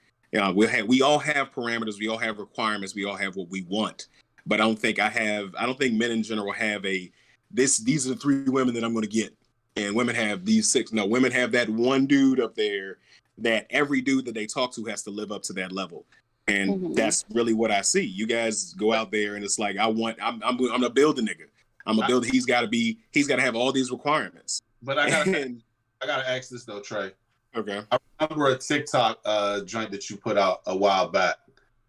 We all have parameters, we all have requirements, we all have what we want. But I don't think men in general have these are the 3 women that I'm going to get. And women have these 6. No, women have that one dude up there that every dude that they talk to has to live up to that level. And that's really what I see. You guys go out there and it's like, I'm gonna build a nigga. I'm gonna build. He's got to have all these requirements. But I gotta ask this though, Trey. Okay. I remember a TikTok joint that you put out a while back,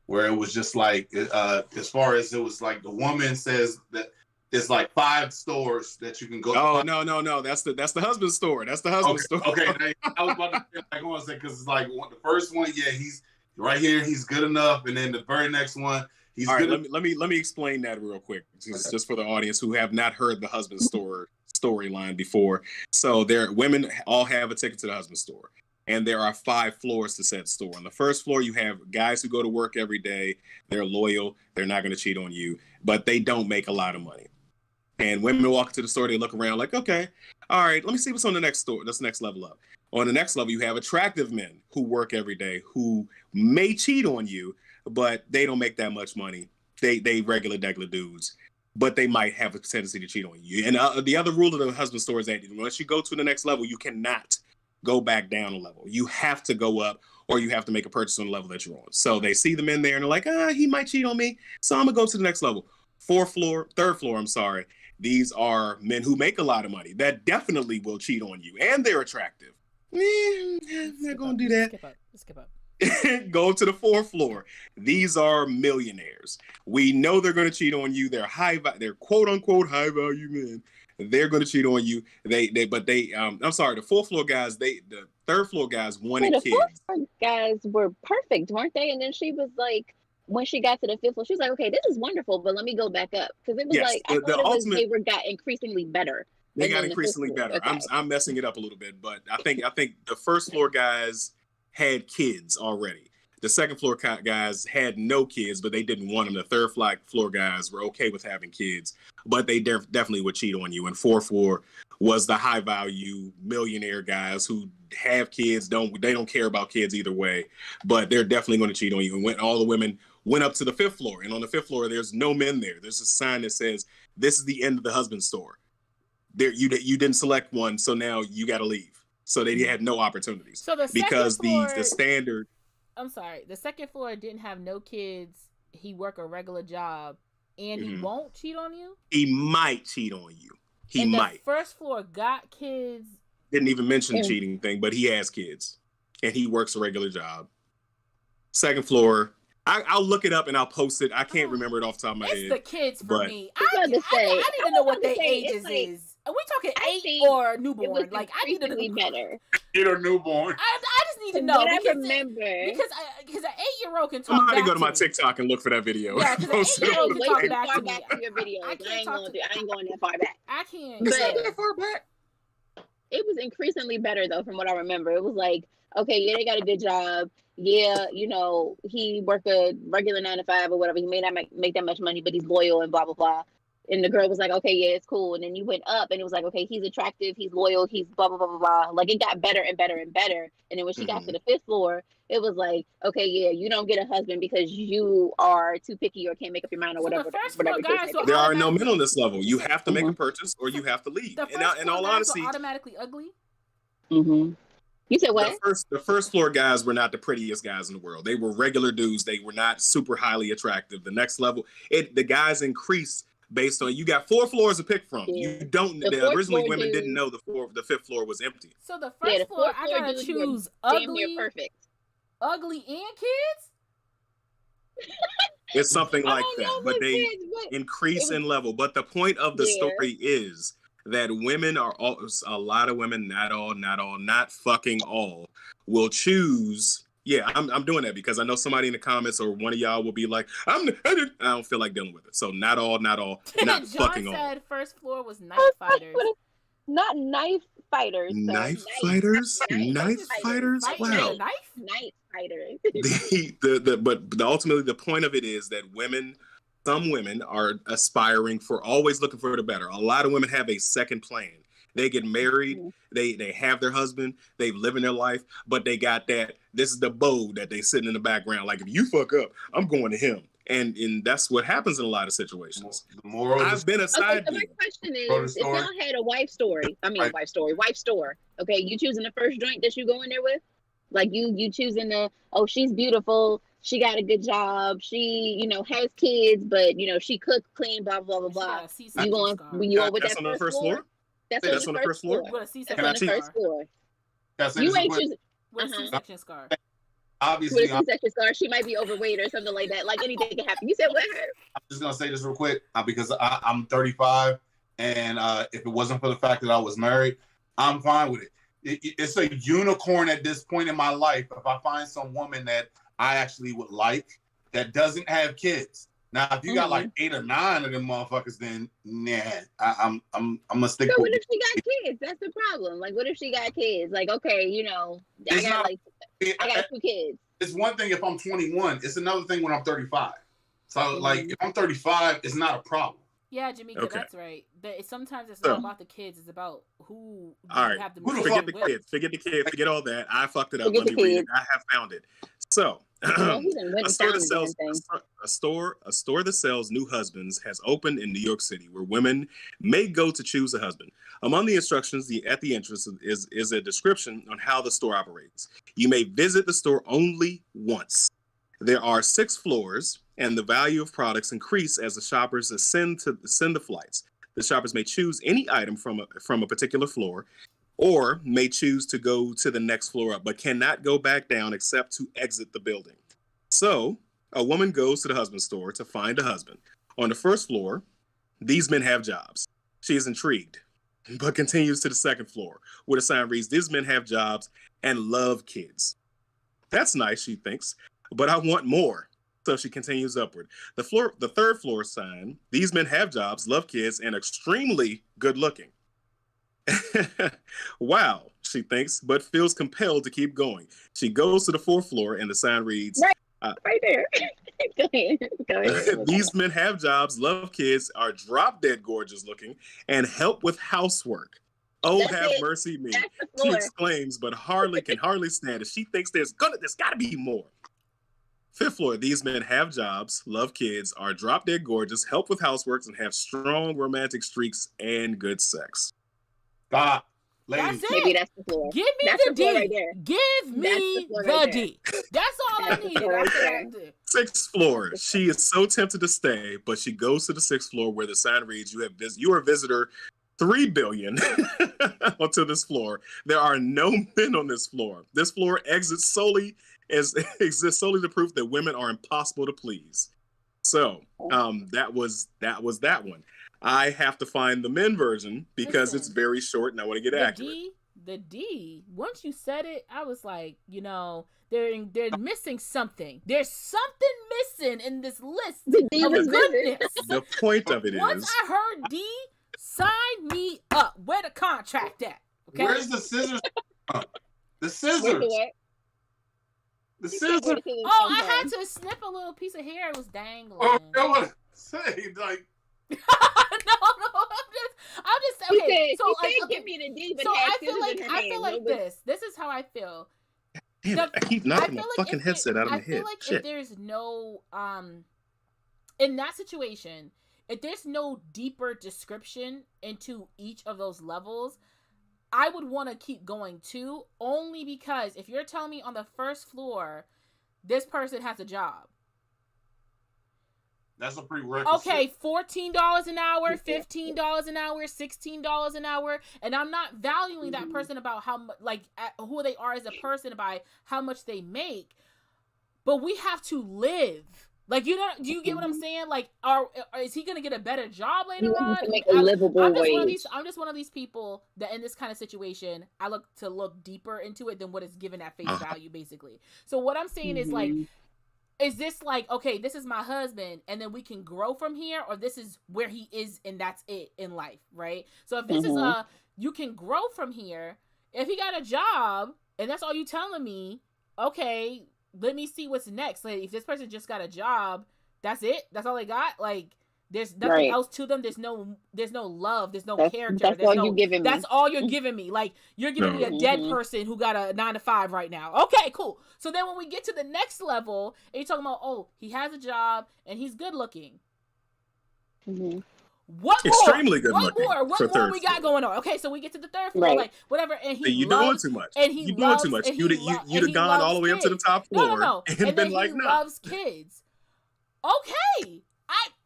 where it was just like, as far as it was like the woman says that there's like 5 stores that you can go. Oh no, that's the husband's store. That's the husband's store. Okay, I was about to say, like, I want to say, because it's like the first one, yeah, he's right here, he's good enough, and then the very next one, he's all right. Let me explain that real quick, just for the audience who have not heard the husband's store storyline before. So women all have a ticket to the husband's store. And there are 5 floors to said store. On the first floor, you have guys who go to work every day. They're loyal. They're not going to cheat on you, but they don't make a lot of money. And women walk into the store, they look around like, okay, all right, let me see what's on the next store. That's the next level up. On the next level, you have attractive men who work every day who may cheat on you, but they don't make that much money. They regular dudes, but they might have a tendency to cheat on you. And the other rule of the husband store is that once you go to the next level, you cannot go back down a level. You have to go up, or you have to make a purchase on the level that you're on. So they see the men there and they're like, he might cheat on me, so I'm gonna go to the next level. Third floor. These are men who make a lot of money that definitely will cheat on you, and they're attractive. They're gonna do that. Skip up. Go to the 4th floor. These are millionaires. We know they're going to cheat on you. They're they're quote unquote high value men. They're going to cheat on you. I'm sorry. The 4th floor guys. The 3rd floor guys wanted kids. The 4th floor guys were perfect, weren't they? And then she was like, when she got to the 5th floor, she was like, okay, this is wonderful, but let me go back up, because it was they got increasingly better. They got increasingly better. Okay. I'm messing it up a little bit, but I think the 1st floor guys had kids already. The 2nd floor guys had no kids, but they didn't want them. The 3rd floor guys were okay with having kids, but they definitely would cheat on you. And 4th floor was the high value millionaire guys who have kids. They don't care about kids either way, but they're definitely going to cheat on you. And all the women went up to the 5th floor, and on the 5th floor, there's no men there. There's a sign that says, "This is the end of the husband store." You didn't select one, so now you got to leave. So they had no opportunities. So the standard. I'm sorry. The 2nd floor didn't have no kids. He work a regular job, and he won't cheat on you. He might cheat on you. He might. The 1st floor got kids. Didn't even mention the cheating thing, but he has kids, and he works a regular job. 2nd floor. I'll look it up and I'll post it. I can't remember it off the top of my head. It's the kids for me. I need to know what their ages is. Are we talking 8 or newborn? Like, I need to know better. 8 or newborn. I just need to know. Because an 8-year-old can talk. Somebody go to my TikTok and look for that video. Yeah, because an 8-year-old can talk back to me. To your videos. I ain't going that far back. I can't. But that far back. It was increasingly better though, from what I remember. It was like, okay, yeah, they got a good job. Yeah, he worked a regular 9 to 5 or whatever. He may not make that much money, but he's loyal and blah blah blah. And the girl was like, okay, yeah, it's cool. And then you went up and it was like, okay, he's attractive, he's loyal, he's blah, blah, blah, blah, blah. Like, it got better and better and better. And then when she got to the 5th floor, it was like, okay, yeah, you don't get a husband because you are too picky or can't make up your mind or whatever. There are no men on this level. You have to make a purchase or you have to leave. In all honesty, automatically ugly. Mm-hmm. You said what? The first floor guys were not the prettiest guys in the world. They were regular dudes. They were not super highly attractive. The next level, the guys increase based on, you got 4 floors to pick from. Yeah. You don't. Originally, women didn't know the 5th floor was empty. So the first floor, I gotta choose ugly, ugly and kids. It's something like that, but they increase in level. But the point of the story is that women are a lot of women, not fucking all, will choose. Yeah, I'm doing that because I know somebody in the comments or one of y'all will be like, I don't feel like dealing with it. So not John fucking all. John said first floor was knife fighters. Not knife fighters. Knife fighters? Knife fighters? Wow. Knife fighters. But ultimately the point of it is that some women are aspiring for, always looking for the better. A lot of women have a second plan. They get married, they have their husband, they live in their life, but they got that, this is the bow that they sitting in the background. Like, if you fuck up, I'm going to him. And that's what happens in a lot of situations. I've been a side. Okay, so my question is, if y'all had a wife store, okay, you choosing the first joint that you go in there with? Like you choosing she's beautiful, she got a good job, she, has kids, but she cooks, clean, blah blah blah blah. You going with that on the first floor? That's on the first floor. That's on the first floor. You ain't choosing with a C-section scar. Obviously, with a C-section scar, she might be overweight or something like that. Like, anything can happen. You said what? I'm just gonna say this real quick because I'm 35, and if it wasn't for the fact that I was married, I'm fine with it. It's a unicorn at this point in my life. If I find some woman that I actually would like that doesn't have kids. Now, if you got like 8 or 9 of them motherfuckers, then I'm gonna stick. So what if she got kids? That's the problem. Like, what if she got kids? Like, okay, I got 2 kids. It's one thing if I'm 21. It's another thing when I'm 35. So, like, if I'm 35, it's not a problem. Yeah, Jamaica, that's right. Sometimes it's not about the kids; it's about who have the most. Forget the kids. Forget the kids. Forget all that. I fucked it up. Let me read it. I have found it. So, a store that sells new husbands has opened in New York City, where women may go to choose a husband. Among the instructions at the entrance is a description on how the store operates. You may visit the store only once. There are 6 floors, and the value of products increase as the shoppers ascend the flights. The shoppers may choose any item from a particular floor, or may choose to go to the next floor up, but cannot go back down except to exit the building. So, a woman goes to the husband store to find a husband. On the first floor, these men have jobs. She is intrigued, but continues to the second floor, where the sign reads, "These men have jobs and love kids." That's nice, she thinks, but I want more. So she continues upward. The third floor sign, "These men have jobs, love kids, and extremely good looking." Wow, she thinks, but feels compelled to keep going. She goes to the 4th floor, and the sign reads, right there. Go ahead. "These men have jobs, love kids, are drop dead gorgeous looking, and help with housework." Oh, that's have mercy me, she exclaims, but can hardly stand it. She thinks there's got to be more. 5th floor, "These men have jobs, love kids, are drop dead gorgeous, help with housework, and have strong romantic streaks and good sex." Stop. Ladies. Maybe that's the floor. Give me the D. Right there. Give me the D. That's all I need. Right 6th floor. She is so tempted to stay, but she goes to the 6th floor where the sign reads, "You are visitor 3 billion onto this floor. There are no men on this floor. This floor exists solely to prove that women are impossible to please." So that was that one. I have to find the men version because it's very short and I want to get accurate. The D, once you said it, I was like, they're missing something. There's something missing in this list of goodness. The point of it once I heard D, sign me up. Where the contract at? Okay? Where's the scissors? The scissors. The scissors. Oh, I had to snip a little piece of hair. It was dangling. Oh, I want to say, like. no, I'm just okay. So like, give me the D, but so I feel like this. This is how I feel. Damn, I keep knocking my fucking headset out of my head. I feel like if there's no in that situation, if there's no deeper description into each of those levels, I would want to keep going too. Only because if you're telling me on the first floor, this person has a job. That's a prerequisite. Okay, $14 an hour, $15 an hour, $16 an hour, and I'm not valuing that person about how much, like, who they are as a person by how much they make, but we have to live. Like, do you get what I'm saying? Like, is he gonna get a better job later on? Make a livable wage. I'm just one of these people that in this kind of situation, I look deeper into it than what is given at face value, basically. So what I'm saying is like. Is this like, okay, this is my husband and then we can grow from here, or this is where he is and that's it in life, right? So if this is you can grow from here, if he got a job and that's all you telling me, okay, let me see what's next. Like if this person just got a job, that's it? That's all they got? Like There's nothing else to them. There's no love. There's no character. That's all you giving me. That's all you're giving me. Like, you're giving me a dead person who got a 9 to 5 right now. Okay, cool. So then when we get to the next level, and you're talking about, oh, he has a job and he's good looking. Mm-hmm. What more? Extremely good what looking. More? What more we got going on? Okay, so we get to the third floor, like whatever, and you're doing too much. And he you're doing too much. You'd have gone all the way up to the top floor and been like, no. Loves kids. Okay,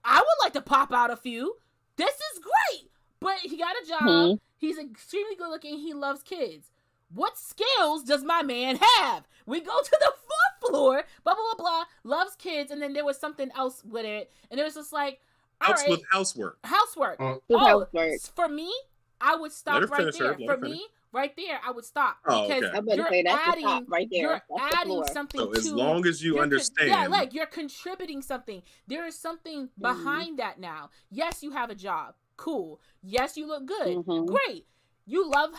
I would like to pop out a few. This is great, but he got a job. Mm-hmm. He's extremely good looking. He loves kids. What skills does my man have? We go to the fourth floor. Blah blah blah blah. Loves kids, and then there was something else with it, and it was just like. Helps with housework. Housework. Housework. For me, I would stop right there. For me, right there, I would stop because you're adding, right there. You're adding something. So as long as you understand, like you're contributing something. There is something behind that now. Yes, you have a job. Cool. Yes, you look good. Great. You love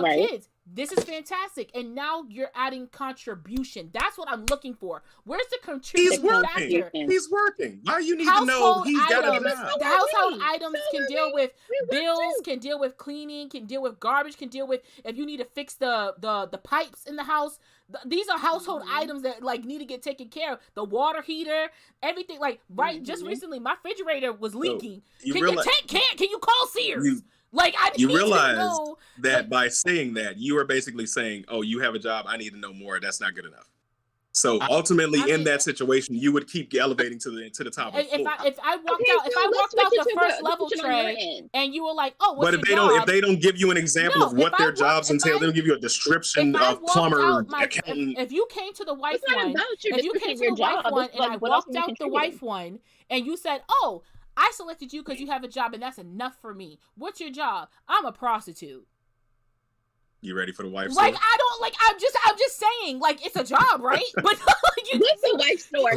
kids. This is fantastic. And now you're adding contribution. That's what I'm looking for. Where's the contributing factor? He's working. Why you need to know he's got a job? The household items can deal with bills, can deal with cleaning, can deal with garbage, can deal with if you need to fix the pipes in the house. These are household items that like need to get taken care of. The water heater, everything. Like just recently, my refrigerator was leaking. So can you call Sears? You realize that by saying that, you are basically saying, "Oh, you have a job. I need to know more." That's not good enough. So ultimately, in that situation, you would keep elevating to the top of the floor. If I walked out the first level tray, and you were like, "Oh, what's your job?" But if they don't give you an example of what their jobs entail, they don't give you a description of plumber, accountant. If you came to the wife one, and I walked out the wife one, and you said, "Oh, I selected you because you have a job and that's enough for me. What's your job?" I'm a prostitute. You ready for the wife store? I'm just saying, like, it's a job, right? But what's the wife store?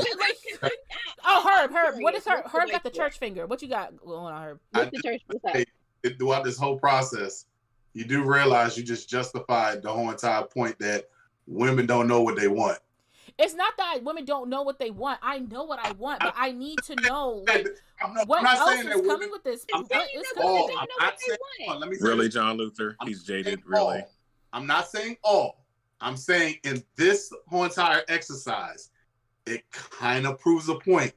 Herb. What is Herb? Herb got the church finger. What you got going on, Herb? What's the church? What's that? Throughout this whole process, you do realize you just justified the whole entire point that women don't know what they want. It's not that women don't know what they want. I know what I want, but I need to know what else is coming with this. Really, John Luther? He's jaded, really. I'm not saying all. I'm saying in this whole entire exercise, it kind of proves a point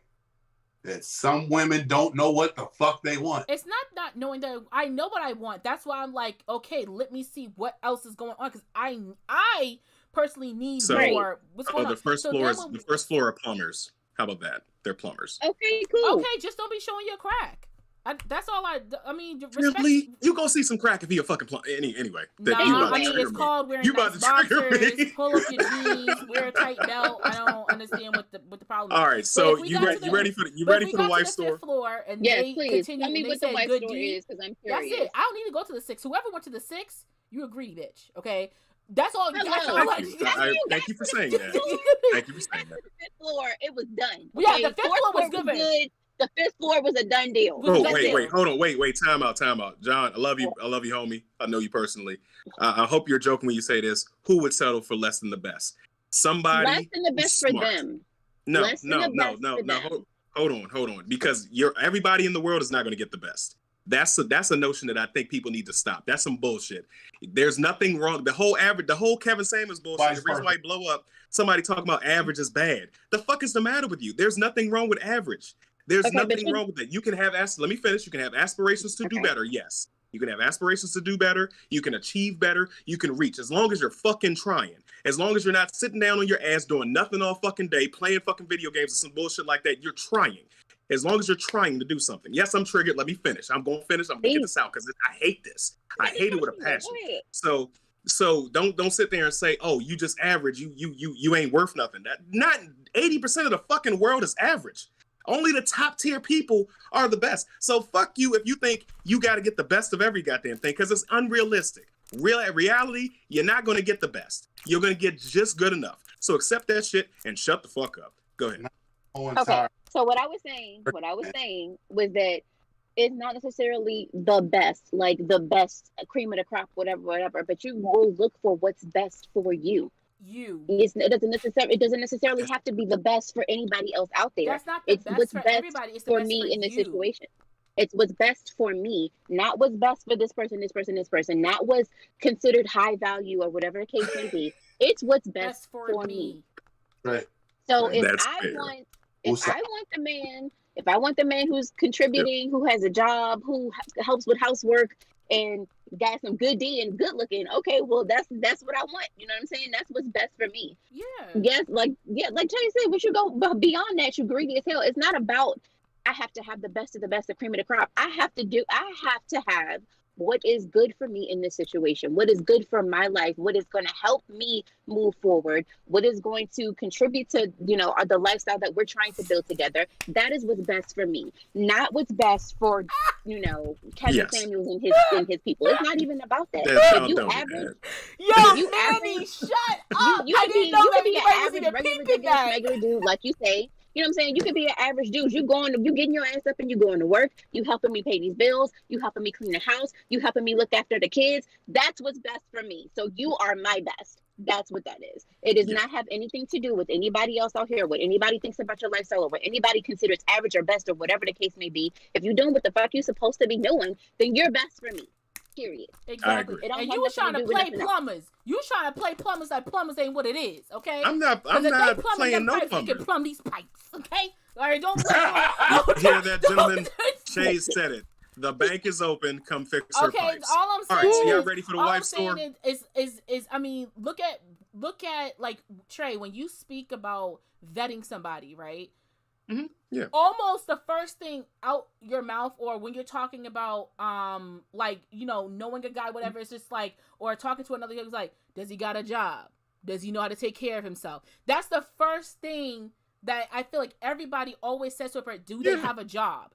that some women don't know what the fuck they want. It's not knowing that I know what I want. That's why I'm like, okay, let me see what else is going on, because I personally need more. What's going on? The first floor are plumbers. How about that? They're plumbers. Okay, cool. Okay, just don't be showing your crack. That's all I mean, really? You gonna see some crack if you a fucking plumber. Anyway. It's called wearing nice boxers, pull up your jeans, wear a tight belt. I don't understand what the problem is. All right, so you ready for the wife store? Floor and yes, they please. continue. Tell me what the wife store is, because I'm curious. That's it. I don't need to go to the 6. Whoever went to the 6, you a greedy bitch. Okay. That's all. Thank you for saying that. Thank you for saying that. The 5th floor, it was done. Yeah, the 5th floor was good. The 5th floor was a done deal. Wait, time out. John, I love you, homie. I know you personally. I hope you're joking when you say this. Who would settle for less than the best? Somebody less than the best for them. No. Hold on. Because everybody in the world is not going to get the best. That's a notion that I think people need to stop. That's some bullshit. There's nothing wrong. The whole Kevin Samuels bullshit. The reason why he blow up. Somebody talking about average is bad. The fuck is the matter with you? There's nothing wrong with average. There's nothing wrong with that. You can have let me finish. You can have aspirations to do better. Yes. You can have aspirations to do better. You can achieve better. You can reach, as long as you're fucking trying. As long as you're not sitting down on your ass doing nothing all fucking day, playing fucking video games or some bullshit like that. You're trying. As long as you're trying to do something. Yes, I'm triggered. Let me finish. I'm going to finish. I'm going to get this out because I hate this. I hate it with a passion. So don't sit there and say, "Oh, you just average. You ain't worth nothing." That not 80% of the fucking world is average. Only the top tier people are the best. So fuck you if you think you got to get the best of every goddamn thing, because it's unrealistic. Reality, you're not going to get the best. You're going to get just good enough. So accept that shit and shut the fuck up. Go ahead. Okay. So what I was saying was that it's not necessarily the best, like the best cream of the crop, whatever, but you will look for what's best for you. you. It doesn't necessarily have to be the best for anybody else out there. That's not the It's best what's for best everybody. It's the for best me for in this you. situation. It's what's best for me, not what's best for this person, not what's considered high value or whatever the case may be. It's what's best for me. Right. So if That's I fair. want the man who's contributing, who has a job, who helps with housework and got some good D and good looking, okay, well that's what I want. You know what I'm saying? That's what's best for me. Yeah. Yes, like Jay said, we should go beyond that. You greedy as hell. It's not about I have to have the best of the best, the cream of the crop. I have to have what is good for me in this situation, what is good for my life, what is going to help me move forward, what is going to contribute to, the lifestyle that we're trying to build together. That is what's best for me, not what's best for, Kevin Samuels and his people. It's not even about that. If you average, Manny, shut up. I didn't know that anybody was even peeping that. Regular dude, like you say. You know what I'm saying? You could be an average dude. You getting your ass up and you going to work. You helping me pay these bills. You helping me clean the house. You helping me look after the kids. That's what's best for me. So you are my best. That's what that is. It does not have anything to do with anybody else out here, what anybody thinks about your lifestyle or what anybody considers average or best or whatever the case may be. If you're doing what the fuck you're supposed to be doing, then you're best for me. Period. Exactly. And you was trying to play plumbers. You was trying to play plumbers like plumbers ain't what it is, okay? I'm not playing no pipes, plumber. You can plumb these pipes, okay? All right, don't hear that, gentlemen? Chase said it. The bank is open. Come fix her pipes. Okay, all I'm saying. All right, so y'all ready for the wife store? Is I mean, look at like Trey, when you speak about vetting somebody, right? Mm-hmm. Yeah. Almost the first thing out your mouth, or when you're talking about knowing a guy, whatever, it's just like, or talking to another guy, it's like, does he got a job? Does he know how to take care of himself? That's the first thing that I feel like everybody always says to a person, do they have a job?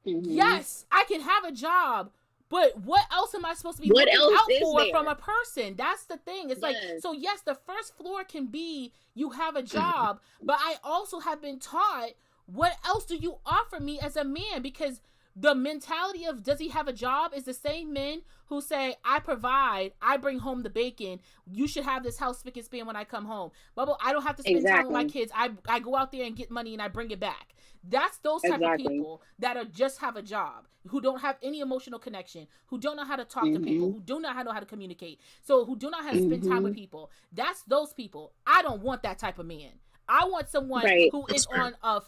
Mm-hmm. Yes, I can have a job, but what else am I supposed to be looking out for from a person? That's the thing. It's like, so yes, the first floor can be you have a job, but I also have been taught, what else do you offer me as a man? Because the mentality of does he have a job is the same men who say, I provide, I bring home the bacon, you should have this house spick and span when I come home. Bubble, I don't have to spend time with my kids. I go out there and get money and I bring it back. That's those type of people that are just have a job, who don't have any emotional connection, who don't know how to talk to people, who do not know how to communicate, so who do not know how to spend time with people. That's those people. I don't want that type of man. I want someone who is on a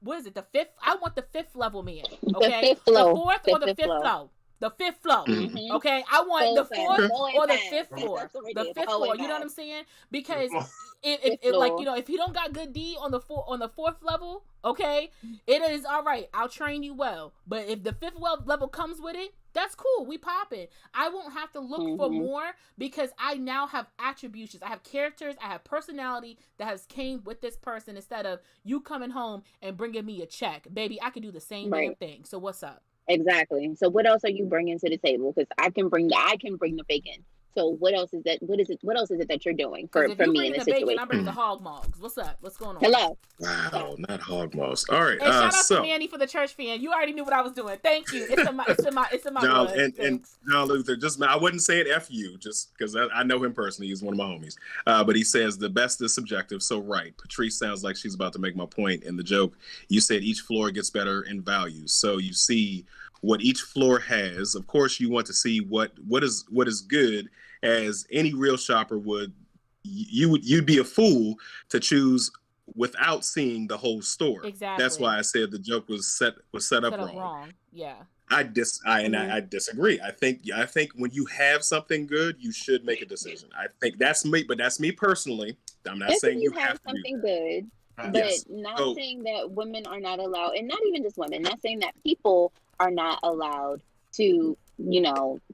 the fifth? I want the fifth level man. Okay, the fourth or the fifth floor. The fifth floor. Mm-hmm. Okay, I want the fourth or the fifth floor. The fifth floor. You know what I'm saying? Because if you don't got good D on the fourth level, okay, it is all right. I'll train you well. But if the fifth level comes with it, that's cool. We popping. I won't have to look for more because I now have attributions. I have characters. I have personality that has came with this person instead of you coming home and bringing me a check. Baby, I can do the same damn thing. So what's up? Exactly. So what else are you bringing to the table? Because I can bring the bacon. So what else is that? What else is it that you're doing for me in this situation? Bacon, I'm bringing the hog mogs. What's up? What's going on? Hello. Wow, not hog mogs. All right. And shout out to Manny for the church fan. You already knew what I was doing. Thank you. It's in my John, blood. and John Luther. I wasn't saying F you, just because I know him personally. He's one of my homies. But he says the best is subjective. So right. Patrice sounds like she's about to make my point in the joke. You said each floor gets better in value. So you see what each floor has. Of course, you want to see what is good. As any real shopper would, you'd be a fool to choose without seeing the whole store. Exactly. That's why I said the joke was set up wrong. Yeah. I disagree. I think when you have something good, you should make a decision. I think that's me, but that's me personally. I'm not saying you have something good. But not saying that women are not allowed, and not even just women, not saying that people are not allowed to,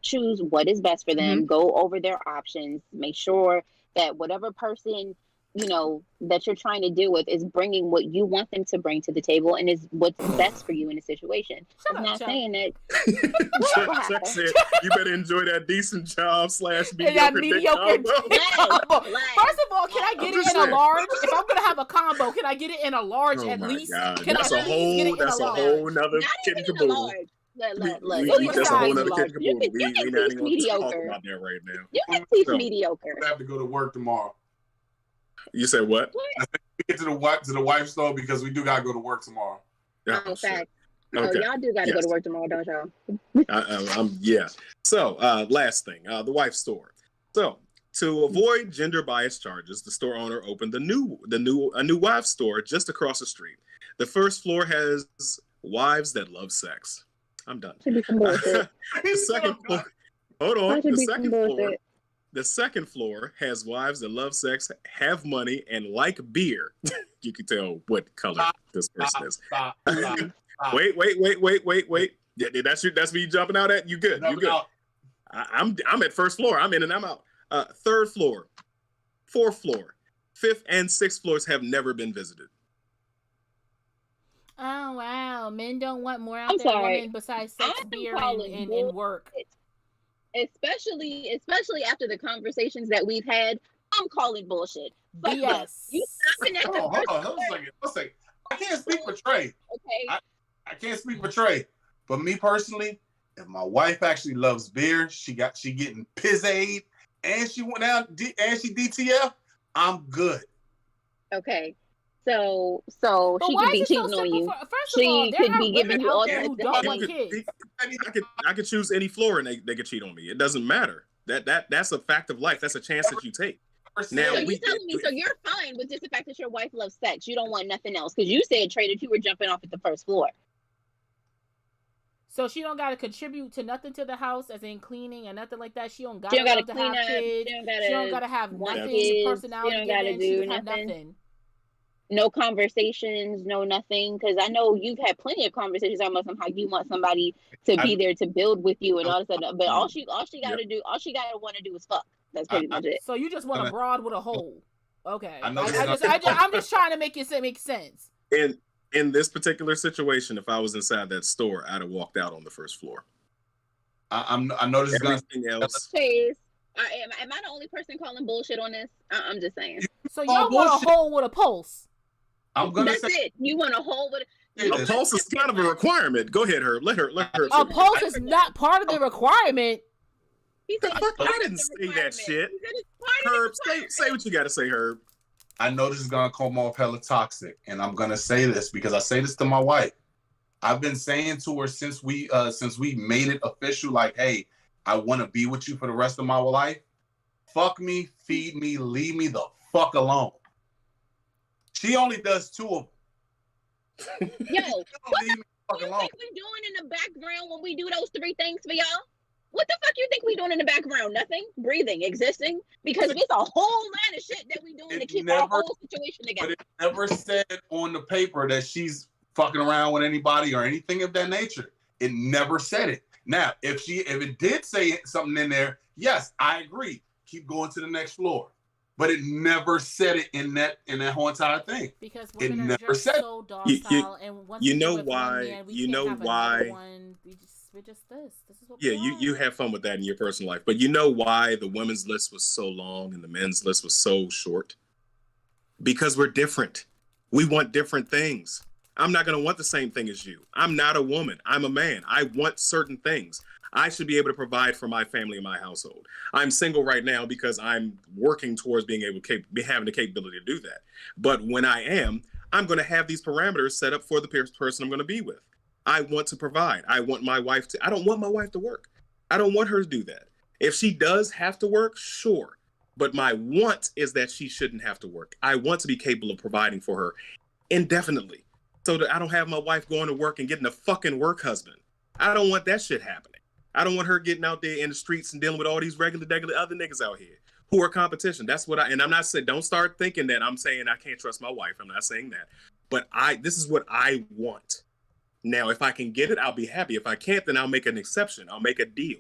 choose what is best for them, go over their options, make sure that whatever person, that you're trying to deal with is bringing what you want them to bring to the table and is what's best for you in a situation. I'm not saying that. Chuck said, you better enjoy that decent job / mediocre combo. First of all, can I get it in a large? If I'm going to have a combo, can I get it in a large at least? God. That's a whole nother kid and caboodle. That's a whole nother kid and caboodle. We're not even going to talk about that right now. You can teach mediocre. I have to go to work tomorrow. You said what? What? We get to the wife store because we do gotta go to work tomorrow. Oh, fact. Okay. Oh, y'all do gotta go to work tomorrow, don't y'all? Yeah. So, last thing, the wife store. So, to avoid gender bias charges, the store owner opened a new wife store just across the street. The first floor has wives that love sex. I'm done. Should be some bullshit. The second floor. Hold on. That should be some bullshit. The second floor has wives that love sex, have money, and like beer. You can tell what color this person is. Stop. Wait. Yeah, that's me jumping out at? You good. You good. I'm at first floor. I'm in and I'm out. Third floor, fourth floor, fifth and sixth floors have never been visited. Oh, wow. Men don't want more out there women besides sex, beer, and work. Especially after the conversations that we've had, I'm calling bullshit. But yes. You stopping at the Hold on. Let's say I can't speak for Trey. Okay. I can't speak for Trey. But me personally, if my wife actually loves beer, she getting Pizzade, and she went out and she DTF, I'm good. Okay. So she could be cheating on you. First of all, there are women out there who don't want kids. I could choose any floor and they could cheat on me. It doesn't matter. That's a fact of life. That's a chance that you take. Now, so you're telling me, so you're fine with just the fact that your wife loves sex. You don't want nothing else because you said, Trey, that you were jumping off at the first floor. So she don't got to contribute to nothing to the house, as in cleaning and nothing like that. She don't got to have clean kids. She don't got to have nothing. Personality. She don't got to do nothing. No conversations, no nothing. Because I know you've had plenty of conversations almost on how you want somebody to be there to build with you and all this stuff. But all she got to do, all she got to want to do is fuck. That's pretty much it. So you just want a broad with a hole. Okay. I'm just trying to make it make sense. In this particular situation, if I was inside that store, I'd have walked out on the first floor. I know this is everything else. Please. Am I the only person calling bullshit on this? I'm just saying. So y'all want a hole with a pulse? That's it. You want a hole with a pulse is kind of a requirement. Go ahead, Herb. Let her. A pulse is not part of the requirement. I didn't say that shit. Herb, say what you got to say, Herb. I know this is gonna come off hella toxic, and I'm gonna say this because I say this to my wife. I've been saying to her since we made it official, like, hey, I want to be with you for the rest of my life. Fuck me, feed me, leave me the fuck alone. She only does 2 of them. Yo, what the fuck you think we doing in the background when we do those 3 things for y'all? What the fuck you think we doing in the background? Nothing? Breathing, existing? Because there's a whole line of shit that we doing to keep our whole situation together. But it never said on the paper that she's fucking around with anybody or anything of that nature. It never said it. Now, if it did say something in there, yes, I agree. Keep going to the next floor. But it never said it in that whole entire thing. Because women are just so docile, and once you know why? We're just this. This is what. Yeah, you have fun with that in your personal life, but you know why the women's list was so long and the men's list was so short? Because we're different. We want different things. I'm not going to want the same thing as you. I'm not a woman. I'm a man. I want certain things. I should be able to provide for my family and my household. I'm single right now because I'm working towards being able to having the capability to do that. But when I am, I'm going to have these parameters set up for the person I'm going to be with. I want to provide. I want my wife to. I don't want my wife to work. I don't want her to do that. If she does have to work, sure. But my want is that she shouldn't have to work. I want to be capable of providing for her indefinitely, so that I don't have my wife going to work and getting a fucking work husband. I don't want that shit happening. I don't want her getting out there in the streets and dealing with all these regular other niggas out here who are competition. That's what and I'm not saying, don't start thinking that I'm saying I can't trust my wife. I'm not saying that. But this is what I want. Now, if I can get it, I'll be happy. If I can't, then I'll make an exception. I'll make a deal.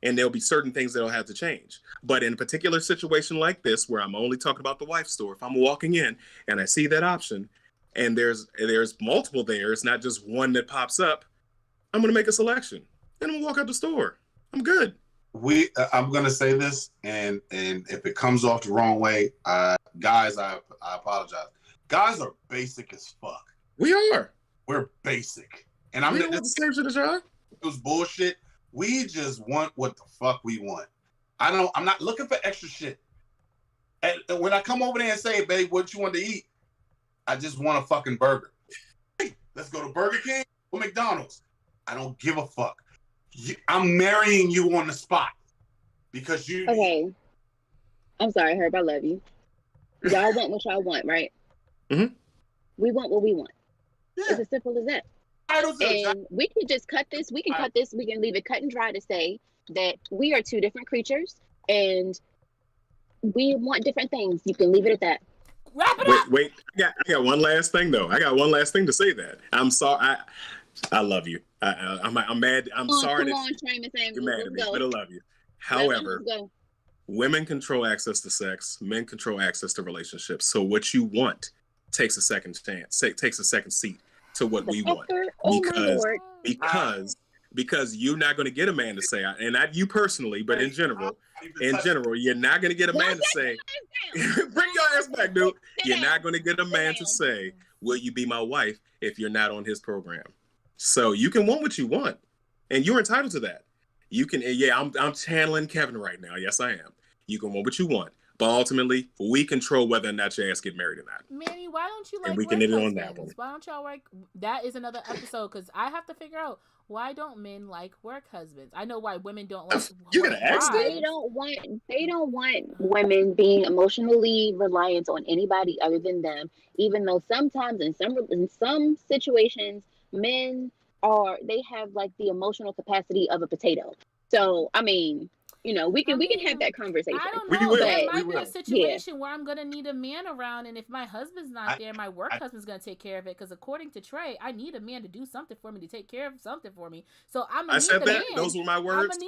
And there'll be certain things that'll have to change. But in a particular situation like this, where I'm only talking about the wife store, if I'm walking in and I see that option and there's multiple there, it's not just one that pops up, I'm going to make a selection. Then I'm going to walk out the store. I'm good. I'm going to say this, and if it comes off the wrong way, guys, I apologize. Guys are basic as fuck. We are. We're basic. And we don't want the same shit as y'all. It was bullshit. We just want what the fuck we want. I'm not looking for extra shit. And when I come over there and say, babe, what you want to eat? I just want a fucking burger. Hey, let's go to Burger King or McDonald's. I don't give a fuck. I'm marrying you on the spot because you. Okay. I'm sorry, Herb. I love you. Y'all want what y'all want, right? Mm-hmm. We want what we want. Yeah. It's as simple as that. And we can just cut this. We can cut this. We can leave it cut and dry to say that we are two different creatures and we want different things. You can leave it at that. Wrap it up. Wait. I got one last thing though. I got one last thing to say. That I'm sorry. I love you. I'm mad. I'm sorry that you're mad at me, but I love you. However, women control access to sex. Men control access to relationships. So what you want takes a second chance. Takes a second seat to what we want. Because you're not going to get a man to say, and not you personally, but in general, you're not going to get a man to say, bring your ass back, dude. You're not going to get a man to say, will you be my wife if you're not on his program? So you can want what you want, and you're entitled to that. You can, I'm channeling Kevin right now. Yes, I am. You can want what you want, but ultimately, we control whether or not your ass get married or not. Manny, why don't you like? And we can hit it on that one. Why don't y'all like? That is another episode because I have to figure out why don't men like work husbands. I know why women don't like. You're gonna ask them. They don't want women being emotionally reliant on anybody other than them. Even though sometimes in some situations, men they have like the emotional capacity of a potato. So I mean, we can have that conversation. I don't know. There might be a situation where I'm gonna need a man around, and if my husband's not there, my work husband's gonna take care of it. Because according to Trey, I need a man to do something for me, to take care of something for me. So I'm gonna need a man. Those were my words. I'm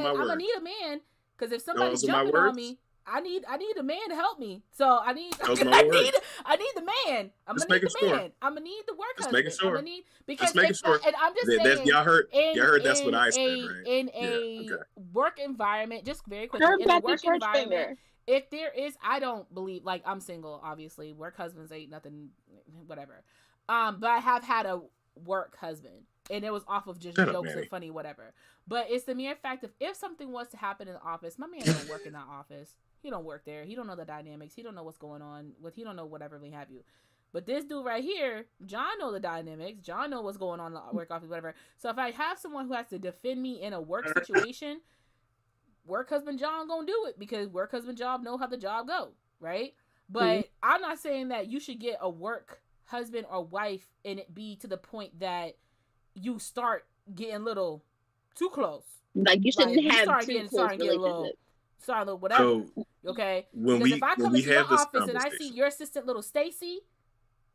gonna need a man because if somebody's jumping on me, I need a man to help me. So I need the man. I'm gonna need the man. I'm gonna need the work husband. Just making sure. Because and I'm just saying, y'all heard that's what I said, right? In a work environment, just very quickly, in a work environment, if there is, I don't believe, like, I'm single, obviously, work husbands ain't nothing, whatever. But I have had a work husband, and it was off of just jokes and funny, whatever. But it's the mere fact of if something was to happen in the office, my man don't work in that office. He don't work there. He don't know the dynamics. He don't know what's going on. He don't know whatever may have you. But this dude right here, John know the dynamics. John know what's going on in the work office, whatever. So if I have someone who has to defend me in a work situation, work husband John gonna do it because work husband John know how the job go, right? But I'm not saying that you should get a work husband or wife and it be to the point that you start getting a little too close. Like you shouldn't have too close relationships. Sorry, whatever. So, okay? Because if I come into your office and I see your assistant, little Stacy,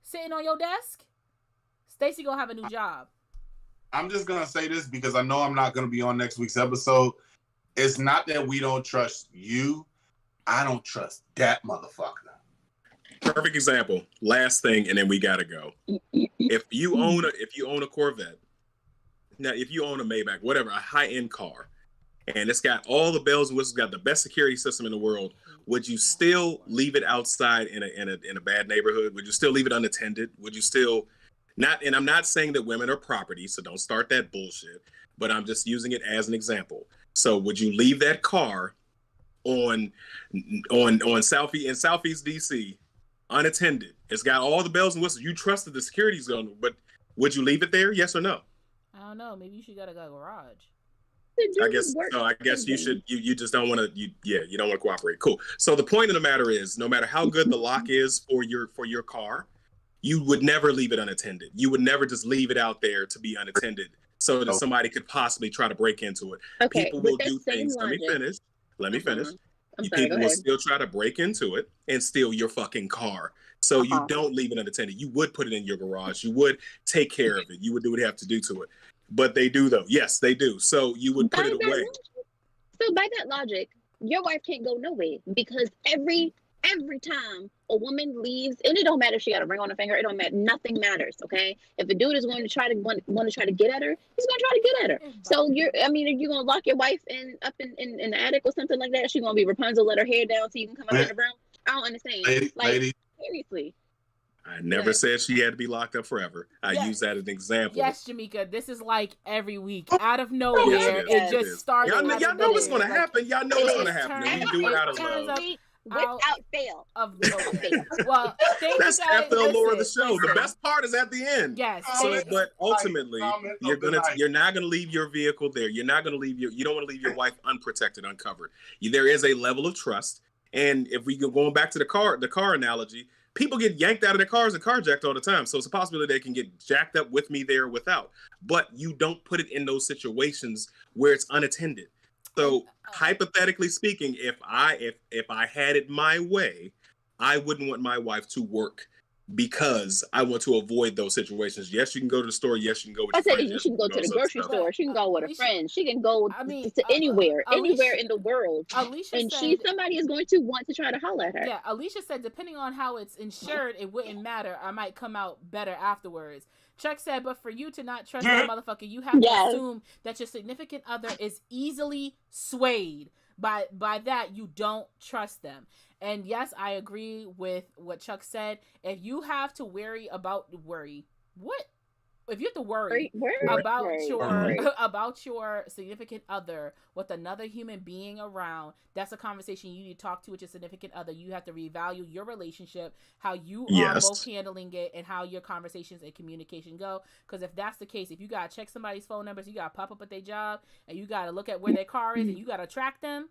sitting on your desk, Stacy gonna have a new job. I'm just gonna say this because I know I'm not gonna be on next week's episode. It's not that we don't trust you. I don't trust that motherfucker. Perfect example. Last thing, and then we gotta go. If you own a Corvette, now if you own a Maybach, whatever, a high-end car, and it's got all the bells and whistles, got the best security system in the world, would you still leave it outside in a bad neighborhood? Would you still leave it unattended? Would you still not? And I'm not saying that women are property, so don't start that bullshit. But I'm just using it as an example. So would you leave that car on Southeast DC unattended? It's got all the bells and whistles. You trusted the security's going, but would you leave it there? Yes or no? I don't know. Maybe you should go to a garage. I guess you should. You just don't want to. You don't want to cooperate. Cool. So the point of the matter is, no matter how good the lock is for your car, you would never leave it unattended. You would never just leave it out there to be unattended, so that somebody could possibly try to break into it. Okay, people will do things. Let me finish. People will still try to break into it and steal your fucking car. So you don't leave it unattended. You would put it in your garage. You would take care of it. You would do what you have to do to it. But they do, though. Yes, they do. So you would put it away. So by that logic, your wife can't go nowhere because every time a woman leaves, and it don't matter if she got a ring on her finger, it don't matter. Nothing matters, okay? If a dude is going to try to want to try to get at her, he's going to try to get at her. So are you going to lock your wife up in the attic or something like that? She's going to be Rapunzel, let her hair down so you can come up in the room? I don't understand. Lady. Seriously. I never said she had to be locked up forever. I use that as an example. Yes, Jamaica, this is like every week. Out of nowhere, it just started. Y'all know what's going to happen. Y'all know what's going to happen. And we do it out of love. without fail. Of nowhere. Well, thank That's you guys. half the allure of the show. Listen. The best part is at the end. Yes. So, but ultimately, Comment you're not gonna leave your vehicle there. You're not gonna leave you don't want to leave your wife unprotected, uncovered. There is a level of trust. And if we go going back to the car analogy, people get yanked out of their cars and carjacked all the time. So it's a possibility they can get jacked up with me there or without. But you don't put it in those situations where it's unattended. So hypothetically speaking, if I had it my way, I wouldn't want my wife to work because I want to avoid those situations. Yes, you can go to the store. Yes, you can go with your friends. I said she can go to the grocery store. She can go with a friend. She can go to anywhere in the world. Alicia and said, somebody is going to want to try to holler at her. Yeah, Alicia said, depending on how it's insured, it wouldn't matter. I might come out better afterwards. Chuck said, but for you to not trust that motherfucker, you have to assume that your significant other is easily swayed. By that, you don't trust them. And yes, I agree with what Chuck said. If you have to worry about if you have to worry about your significant other with another human being around, that's a conversation you need to talk to with your significant other. You have to revalue your relationship, how you are both handling it, and how your conversations and communication go. Because if that's the case, if you gotta check somebody's phone numbers, you gotta pop up at their job, and you gotta look at where their car is, and you gotta track them,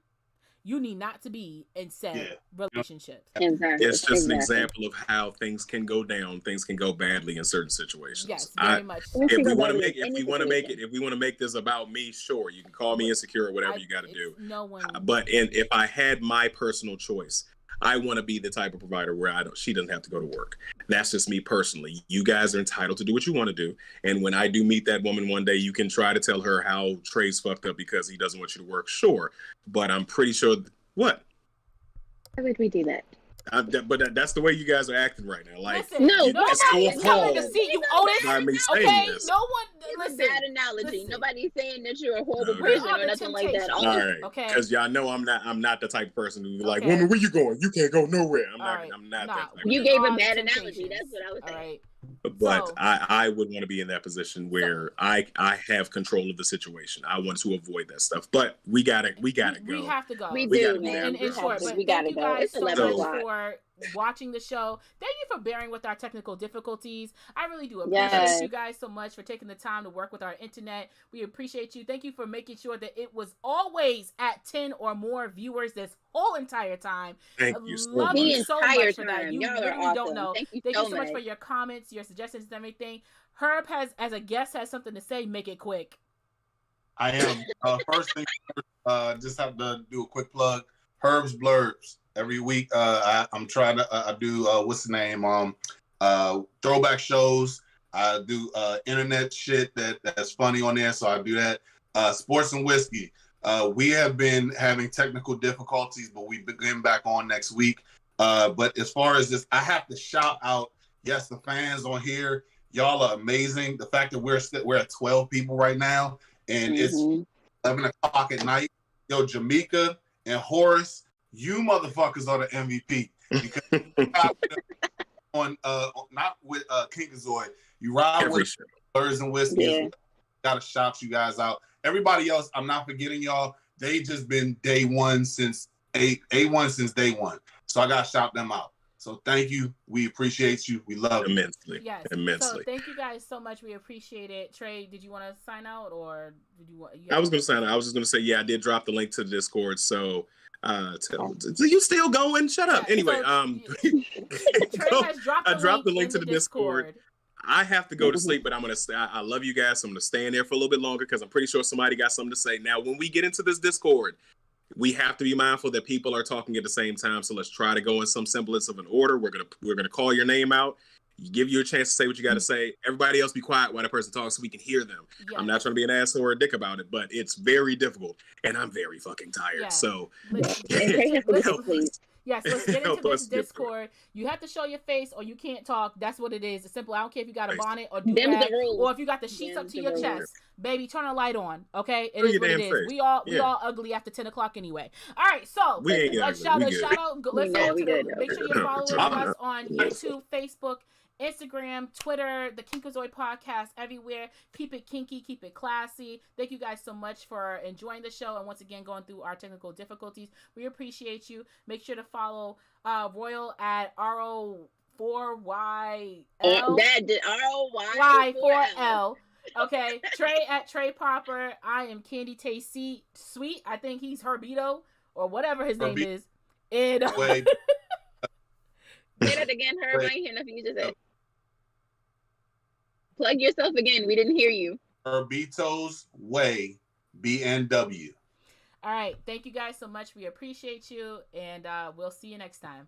you need not to be in said relationships. Exactly. It's just an example of how things can go down. Things can go badly in certain situations. Yes, very much. If we want to make this about me, sure, you can call me insecure or whatever you got to do. But if I had my personal choice, I want to be the type of provider where she doesn't have to go to work. That's just me personally. You guys are entitled to do what you want to do. And when I do meet that woman one day, you can try to tell her how Trey's fucked up because he doesn't want you to work. Sure. But I'm pretty sure what? Why would we do that? But that's the way you guys are acting right now. Like, listen, nobody is coming to see you, Otis. Okay, no one. It's a bad analogy. Nobody's saying that you're a horrible person or nothing like that. All right, okay. Because y'all know I'm not the type of person who like, woman, where you going? You can't go nowhere. I'm not that type. You gave a bad analogy. That's what I was saying. Right. But I would want to be in that position where I have control of the situation. I want to avoid that stuff. But we gotta go. We have to go. We do, man. In short, but we gotta go. It's so much for watching the show. Thank you for bearing with our technical difficulties. I really do appreciate you guys so much for taking the time to work with our internet. We appreciate you. Thank you for making sure that it was always at 10 or more viewers this whole entire time. Thank you so much. Love you so much for that. You Y'all really awesome. don't know. Thank you so much for your comments, your suggestions, and everything. Herb as a guest, has something to say. Make it quick. I am. First thing, just have to do a quick plug. Herb's Blurbs. Every week, I'm trying to. I do what's the name? Throwback shows. I do internet shit that's funny on there, so I do that. Sports and whiskey. We have been having technical difficulties, but we begin back on next week. But as far as this, I have to shout out. Yes, the fans on here, y'all are amazing. The fact that we're at 12 people right now, and it's 11 o'clock at night. Yo, Jamaica and Horace, you motherfuckers are the MVP because not with Kinkazoid. You ride with Birds and Whiskey. Yeah. Gotta shout you guys out. Everybody else, I'm not forgetting y'all. They just been day one since A1 since day one. So I gotta shout them out. So thank you. We appreciate you. We love you immensely. Yes. Immensely. So thank you guys so much. We appreciate it. Trey, did you want to sign out or did you want? I was going to sign out. I was just going to say, yeah, I did drop the link to the Discord. So you still going? Shut up. Anyway, Trey has dropped the link to the Discord. I have to go to sleep, but I love you guys. So I'm going to stay in there for a little bit longer because I'm pretty sure somebody got something to say. Now, when we get into this Discord, we have to be mindful that people are talking at the same time. So let's try to go in some semblance of an order. We're gonna call your name out, give you a chance to say what you got to say. Everybody else be quiet while that person talks so we can hear them. Yeah. I'm not trying to be an asshole or a dick about it, but it's very difficult, and I'm very fucking tired. Yeah. So Yes, let's get into this Discord. You have to show your face or you can't talk. That's what it is. It's simple. I don't care if you got a bonnet or do that, or if you got the sheets up to your chest. Baby, turn a light on, okay? It is what it is. Face. We all ugly after 10 o'clock anyway. All right, so let's shout out. Let's go to make sure you're following us on YouTube, Facebook, Instagram, Twitter, the Kinkazoid Podcast, everywhere. Keep it kinky, keep it classy. Thank you guys so much for enjoying the show and once again going through our technical difficulties. We appreciate you. Make sure to follow Royal at RO4YL. That did ROY4L. Okay, Trey at Trey Proper. I am Candy Taste Sweet. I think he's Herbito or whatever his name is. And Wait. Say that again, Herb. I ain't hear nothing you just said. Plug yourself again. We didn't hear you. Herbito's Way, BNW. All right. Thank you guys so much. We appreciate you, and we'll see you next time.